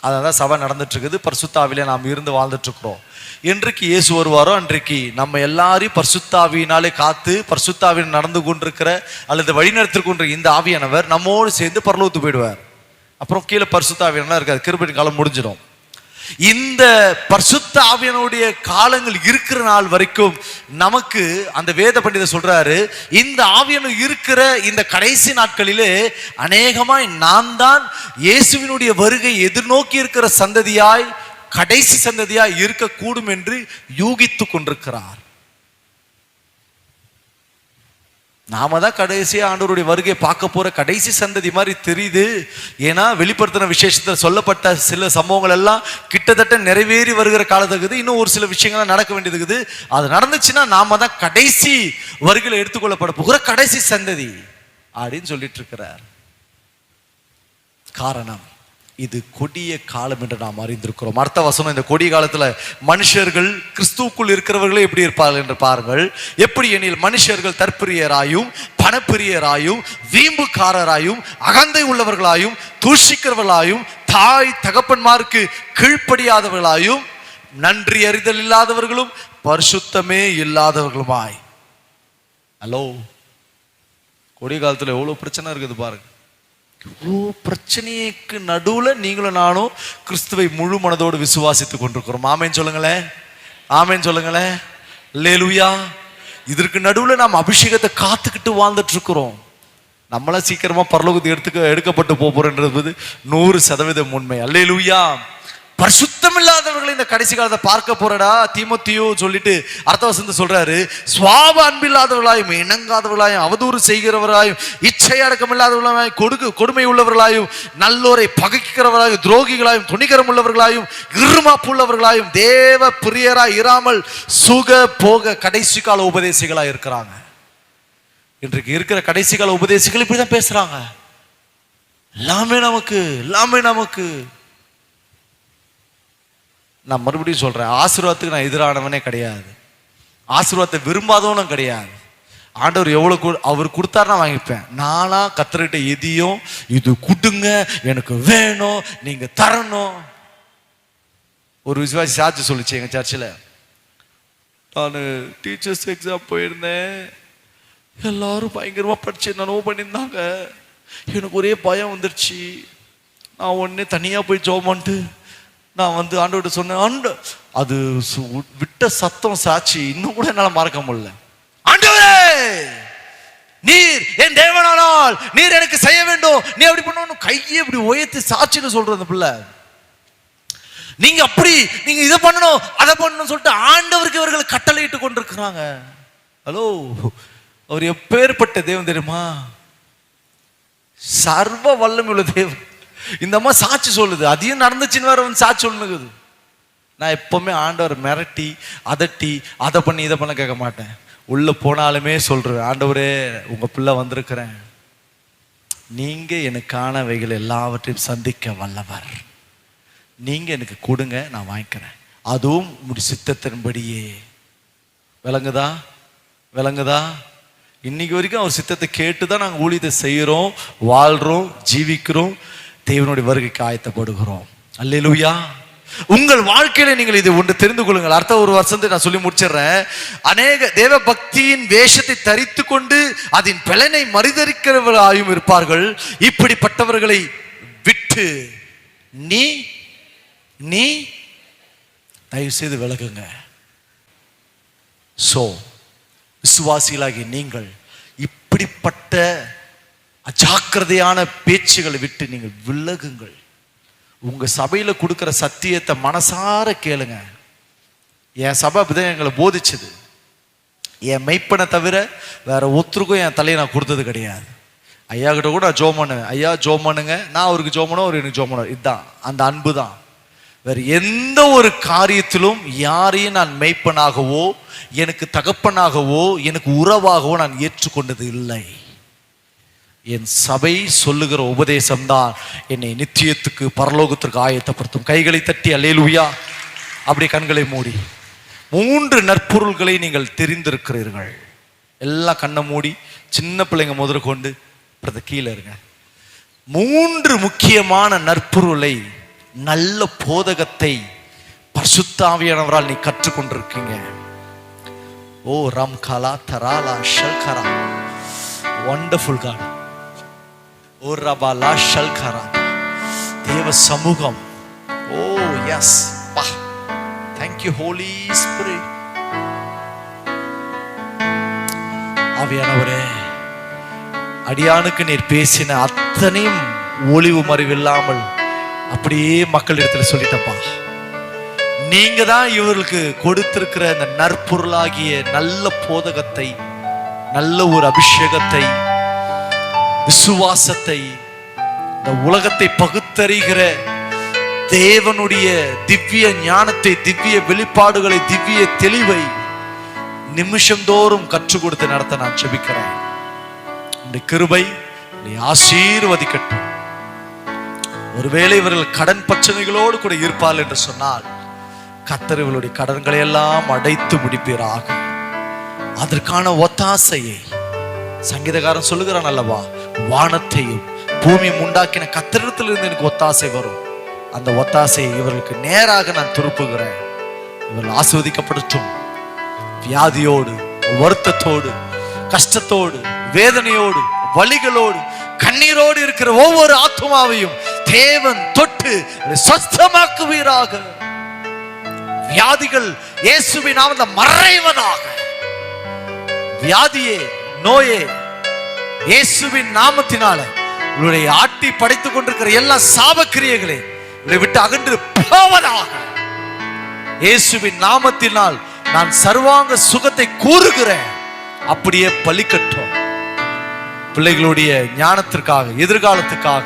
அதான் சபை நடந்துட்டு இருக்குது. பரிசுத்தாவிலே நாம் இருந்து வாழ்ந்துட்டு இருக்கிறோம். என்றைக்கு இயேசு வருவாரோ அன்றைக்கு நம்ம எல்லாரையும் பரிசுத்தாவியினாலே காத்து, பரிசுத்தாவின் நடந்து கொண்டிருக்கிற அல்லது வழிநடத்தி கொண்டிருக்கிற இந்த ஆவியானவர் நம்மோடு சேர்ந்து பரலோகத்துக்கு போயிடுவார். அப்புறம் கீழே பரிசுத்தாவியெல்லாம் இருக்காது, கிருபையின் காலம் முடிஞ்சிடும். இந்த பரிசுத்த ஆவியனுடைய காலங்கள் இருக்கிற நாள் வரைக்கும் நமக்கு அந்த வேத பண்டிதர் சொல்றாரு, இந்த ஆவியனு இருக்கிற இந்த கடைசி நாட்களிலே அநேகமாய் நான் தான் இயேசுவினுடைய வருகை எதிர்நோக்கி இருக்கிற சந்ததியாய், கடைசி சந்ததியாய் இருக்கக்கூடும் என்று யூகித்து கொண்டிருக்கிறார். நாம தான் கடைசியா ஆண்டவருடைய வருகையை பார்க்க போற கடைசி சந்ததி மாதிரி தெரியுது. ஏன்னா வெளிப்படுத்தின விசேஷத்தில் சொல்லப்பட்ட சில சம்பவங்கள் எல்லாம் கிட்டத்தட்ட நிறைவேறி வருகிற காலத்துக்குது. இன்னும் ஒரு சில விஷயங்கள்லாம் நடக்க வேண்டியது இருக்குது. அது நடந்துச்சுன்னா நாம தான் கடைசி வருகையில் எடுத்துக்கொள்ளப்பட போகிற கடைசி சந்ததி அப்படின்னு சொல்லிட்டு இருக்கிறார். காரணம், இது கொடிய காலம் என்று நாம் அறிந்திருக்கிறோம். அர்த்த வசனம், இந்த கொடிய காலத்துல மனுஷர்கள் கிறிஸ்துவுக்குள் இருக்கிறவர்களே எப்படி இருப்பார்கள் என்று பாருங்கள். எப்படி எனில், மனுஷர்கள் தற்பிரியராயும் பணப்பிரியராயும் வீம்புக்காரராயும் அகந்தை உள்ளவர்களாயும் தூஷிக்கிறவர்களாயும் தாய் தகப்பன்மாருக்கு கீழ்ப்படியாதவர்களாயும் நன்றி அறிதல் இல்லாதவர்களும் பரிசுத்தமே இல்லாதவர்களுமாய். ஹலோ, கொடிய காலத்துல எவ்வளவு பிரச்சனை இருக்குது பாருங்க. இவ்வளோ பிரச்சனைக்கு நடுவில் நீங்களும் நானும் கிறிஸ்துவை முழு மனதோடு விசுவாசித்துக் கொண்டிருக்கிறோம். ஆமேன் சொல்லுங்களேன், ஆமேன் சொல்லுங்களேன். அல்லேலூயா. இதற்கு நடுவில் நாம் அபிஷேகத்தை காத்துக்கிட்டு வாழ்ந்துட்டு இருக்கிறோம். நம்மளாம் சீக்கிரமா பரலோகத்துக்கு எடுக்கப்பட்டு போறோன்றது 100% உண்மை. அல்லேலூயா. பரிசுத்தம் இல்லாதவர்களை இந்த கடைசி காலத்தை பார்க்க போறடா தீமோத்தேயு சொல்லிட்டு அடுத்த வசனத்தை சொல்றாரு, சுவாப அன்பில்லாதவர்களாயும் இணங்காதவர்களாயும் அவதூறு செய்கிறவர்களாயும் இச்சை அடக்கம் இல்லாதவர்களாயும் கொடுமை உள்ளவர்களாயும் நல்லோரை பகைக்கிறவர்களாயும் துரோகிகளாயும் துணிகரம் உள்ளவர்களாயும் இருமாப்பு உள்ளவர்களாயும் தேவ பிரியராய் இராமல் சுக போக கடைசி கால உபதேசிகளா இருக்கிறாங்க. இன்றைக்கு இருக்கிற கடைசி கால உபதேசிகள் இப்படிதான் பேசுறாங்க. எல்லாமே நமக்கு. நான் மறுபடியும் சொல்றேன், ஆசீர்வாதத்துக்கு நான் எதிரானவனே கிடையாது, ஆசீர்வாதத்தை விரும்பாதவனும் கிடையாது. ஆண்டவர் எவ்வளவு அவர் கொடுத்தாருன்னா வாங்கிப்பேன். நானா கத்தர்கிட்ட எதையும் இது கொடுங்க, எனக்கு வேணும், நீங்க தரணும். ஒரு விசுவாசி சாட்சி சொல்லிச்சு எங்க சர்ச்சில், நான் டீச்சர்ஸ் எக்ஸாம் போயிருந்தேன், எல்லாரும் பயங்கரமா படிச்சு என்னவோ பண்ணியிருந்தாங்க, எனக்கு ஒரே பயம் வந்துருச்சு. நான் உடனே தனியா போய் ஜெபம் பண்ணிட்டு நான் ஆண்டவர்கிட்ட சொன்னேன். அது விட்ட சத்தம் சாட்சி இன்னும் கூட என்னால மறக்க முடியல. ஆண்டவரே, நீர் என் தேவனானால் நீர் எனக்கு செய்ய வேண்டும், நீ அப்படி பண்ணணும், கையை இப்படி உயர்த்தி சாட்சின்னு சொல்றது பிள்ளை. நீங்க இதை பண்ணணும் அதை பண்ணணும் சொல்லிட்டு ஆண்டவருக்கு இவர்கள் கட்டளையிட்டு கொண்டிருக்கிறாங்க. ஹலோ, அவர் எப்பேற்பட்ட தேவன் தெரியுமா? சர்வ வல்லமையுள்ள தேவன். இந்த அம்மா சாட்சி சொல்லுது, அதையும் நடந்துச்சுன்னு வேற சாட்சி சொல்லுங்குது. நான் எப்பவுமே ஆண்டவர் மிரட்டி அதட்டி அதை பண்ணி இதை பண்ண கேட்க மாட்டேன். உள்ள போனாலுமே சொல்றேன், ஆண்டவரே உங்க பிள்ளை வந்திருக்கிறேன், நீங்க எனக்கானவைகள் எல்லாவற்றையும் சந்திக்க வல்லவர், நீங்க எனக்கு கொடுங்க, நான் வாங்கிக்கிறேன், அதுவும் உங்களுடைய சித்தத்தின்படியே. விளங்குதா? இன்னைக்கு வரைக்கும் அவர் சித்தத்தை கேட்டுதான் நாங்கள் ஊழியத்தை செய்யறோம், வாழ்றோம், ஜீவிக்கிறோம், தேவனுடைய வருகைக்கு ஆயத்தப்படுகிறோம். அல்லேலூயா. உங்கள் வாழ்க்கையில நீங்கள் இது ஒன்று தெரிந்து கொள்ளுங்கள். அடுத்த ஒரு வருஷத்தை நான் சொல்லி முடிச்சிடுறேன். அநேக தேவ பக்தியின் வேஷத்தை தரித்து கொண்டு அதன் பலனை மறுதரிக்கிறவர்களாயும் இருப்பார்கள். இப்படிப்பட்டவர்களை விட்டு நீ தயவு செய்து விலகுங்க. விசுவாசிகளாகி நீங்கள் இப்படிப்பட்ட அஜாக்கிரதையான பேச்சுகளை விட்டு நீங்கள் விலகுங்கள். உங்க சபையில கொடுக்கிற சத்தியத்தை மனசார கேளுங்க. என் சபை அப்படிதான் எங்களை போதிச்சது. என் மெய்ப்பனை தவிர வேற ஒருத்தருக்கும் என் தலையை நான் கொடுத்தது கிடையாது. ஐயா கிட்ட கூட நான் ஜோம் பண்ணுவேன், ஐயா ஜோம் பண்ணுங்க, நான் அவருக்கு ஜோம் பண்ணுவேன், அவர் எனக்கு ஜோம் பண்ணுவேன். இதுதான் அந்த அன்பு தான். வேற எந்த ஒரு காரியத்திலும் யாரையும் நான் மெய்ப்பனாகவோ எனக்கு தகப்பனாகவோ எனக்கு உறவாகவோ நான் ஏற்றுக்கொண்டது இல்லை. என் சபை சொல்லுகிற உபதேசம்தான் என்னை நித்தியத்துக்கு பரலோகத்திற்கு ஆயத்தப்படுத்தும். கைகளை தட்டி அல்லேலூயா. அப்படி கண்களை மூடி 3 நற்பொருள்களை நீங்கள் தெரிந்திருக்கிறீர்கள். எல்லாம் கண்ணை மூடி, சின்ன பிள்ளைங்க முதல் கொண்டு கீழே இருங்க. 3 முக்கியமான நற்பொருளை, நல்ல போதகத்தை பரிசுத்த ஆவியானவரால் நீ கற்றுக்கொண்டிருக்கீங்க. ஓ ரம் கலா தராலா ஷல்கரா, வண்டர்ஃபுல் காட். ஓ ரபாலா ஷல்கரா, தேவ சமூகம். ஓ எஸ், பா, தேங்க் யூ ஹோலி ஸ்பிரிட். ஆவியானவரே, அடியானுக்கு நீர் பேசின அத்தனையும் ஒளிவு மறைவில்லாமல் அப்படியே மக்களிடத்துல சொல்லிட்டப்பா. நீங்க தான் இவர்களுக்கு கொடுத்திருக்கிற இந்த நற்பொருளாகிய நல்ல போதகத்தை, நல்ல ஒரு அபிஷேகத்தை, விசுவாசத்தை, இந்த உலகத்தை பகுத்தறிகிற தேவனுடைய திவ்ய ஞானத்தை, திவ்ய வெளிப்பாடுகளை, திவ்ய தெளிவை நிமிஷந்தோறும் கற்றுக் கொடுத்து நடத்த நான் ஜெபிக்கிறேன். இந்த கிருபை நீ ஆசீர்வதிக்கட்டும். ஒருவேளை இவர்கள் கடன் பிரச்சனைகளோடு கூட இருப்பார்கள் என்று சொன்னால், கர்த்தர் இவர்களுடைய கடன்களை எல்லாம் அடைத்து முடிப்பீராக. அதற்கான ஒத்தாசையை சங்கீதக்காரன் சொல்லுகிறான் அல்லவா, வானத்தையும் பூமியும் உண்டாக்கின கர்த்தரிடத்திலிருந்து எனக்கு ஒத்தாசை வரும். அந்த ஒத்தாசையை இவர்களுக்கு நேராக நான் திருப்புகிறேன். இவர்கள் ஆசீர்வதிக்கப்படட்டும். வியாதியோடு, வருத்தத்தோடு, கஷ்டத்தோடு, வேதனையோடு, வலிகளோடு, கண்ணீரோடு இருக்கிற ஒவ்வொரு ஆத்துமாவையும் தேவன் தொட்டு சுத்தமாக்குவீராக. வியாதிகள் இயேசுவின் நாமத்தில் மறைவதாக. வியாதியே, நோயே, இயேசுவின் நாமத்தினால உங்களுடைய ஆட்டி படைத்துக் கொண்டிருக்கிற எல்லா சாபக்கிரியைகளை உங்களை விட்டு அகன்று போவதாக. இயேசுவின் நாமத்தினால் நான் சர்வாங்க சுகத்தை கூறுகிறேன். அப்படியே பலிக்கட்டும். பிள்ளைகளுடைய ஞானத்திற்காக, எதிர்காலத்துக்காக,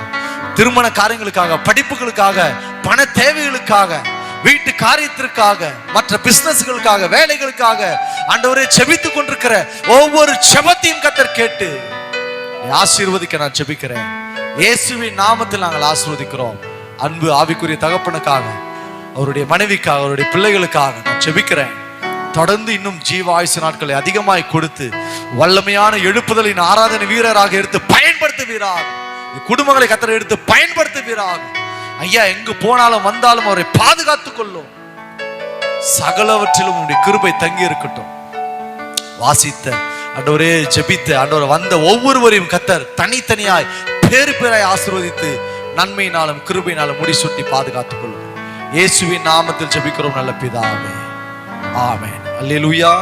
திருமண காரியங்களுக்காக, படிப்புகளுக்காக, பண தேவைகளுக்காக, வீட்டு காரியத்திற்காக, மற்ற பிசினஸ்களுக்காக, வேலைகளுக்காக ஆண்டவரே செபித்துக் கொண்டிருக்கிற ஒவ்வொரு செபத்தையும் கர்த்தர் கேட்டு ஆசீர்வதிக்க நான் செபிக்கிறேன். இயேசுவின் நாமத்தில் நாங்கள் ஆசீர்வதிக்கிறோம். அன்பு ஆவிக்குரிய தகப்பனுக்காக, அவருடைய மனைவிக்காக, அவருடைய பிள்ளைகளுக்காக நான் செபிக்கிறேன். தொடர்ந்து இன்னும் ஜீவ ஆயுசு நாட்களை அதிகமாய் கொடுத்து வல்லமையான எழுப்புதலின் ஆராதனை வீரராக எடுத்து பயன்படுத்துவீராக. குடும்பங்களை கர்த்தர் எடுத்து பயன்படுத்துவீராக. ஐயா, எங்கு போனாலும் வந்தாலும் அவரை பாதுகாத்துக் கொள்ளும். சகலவற்றிலும் உங்களுடைய கிருபை தங்கி இருக்கட்டும். வாசித்த ஆண்டவரே, ஜெபித்த ஆண்டவரை வந்த ஒவ்வொருவரையும் கர்த்தர் தனித்தனியாய் பேரு பேராய் ஆசீர்வதித்து நன்மையினாலும் கிருபையினாலும் முடிசூட்டி பாதுகாத்துக் கொள்ளும். இயேசுவின் நாமத்தில் ஜெபிக்கிறோம் நல்ல பிதாவே, ஆமென். அல்லேலூயா.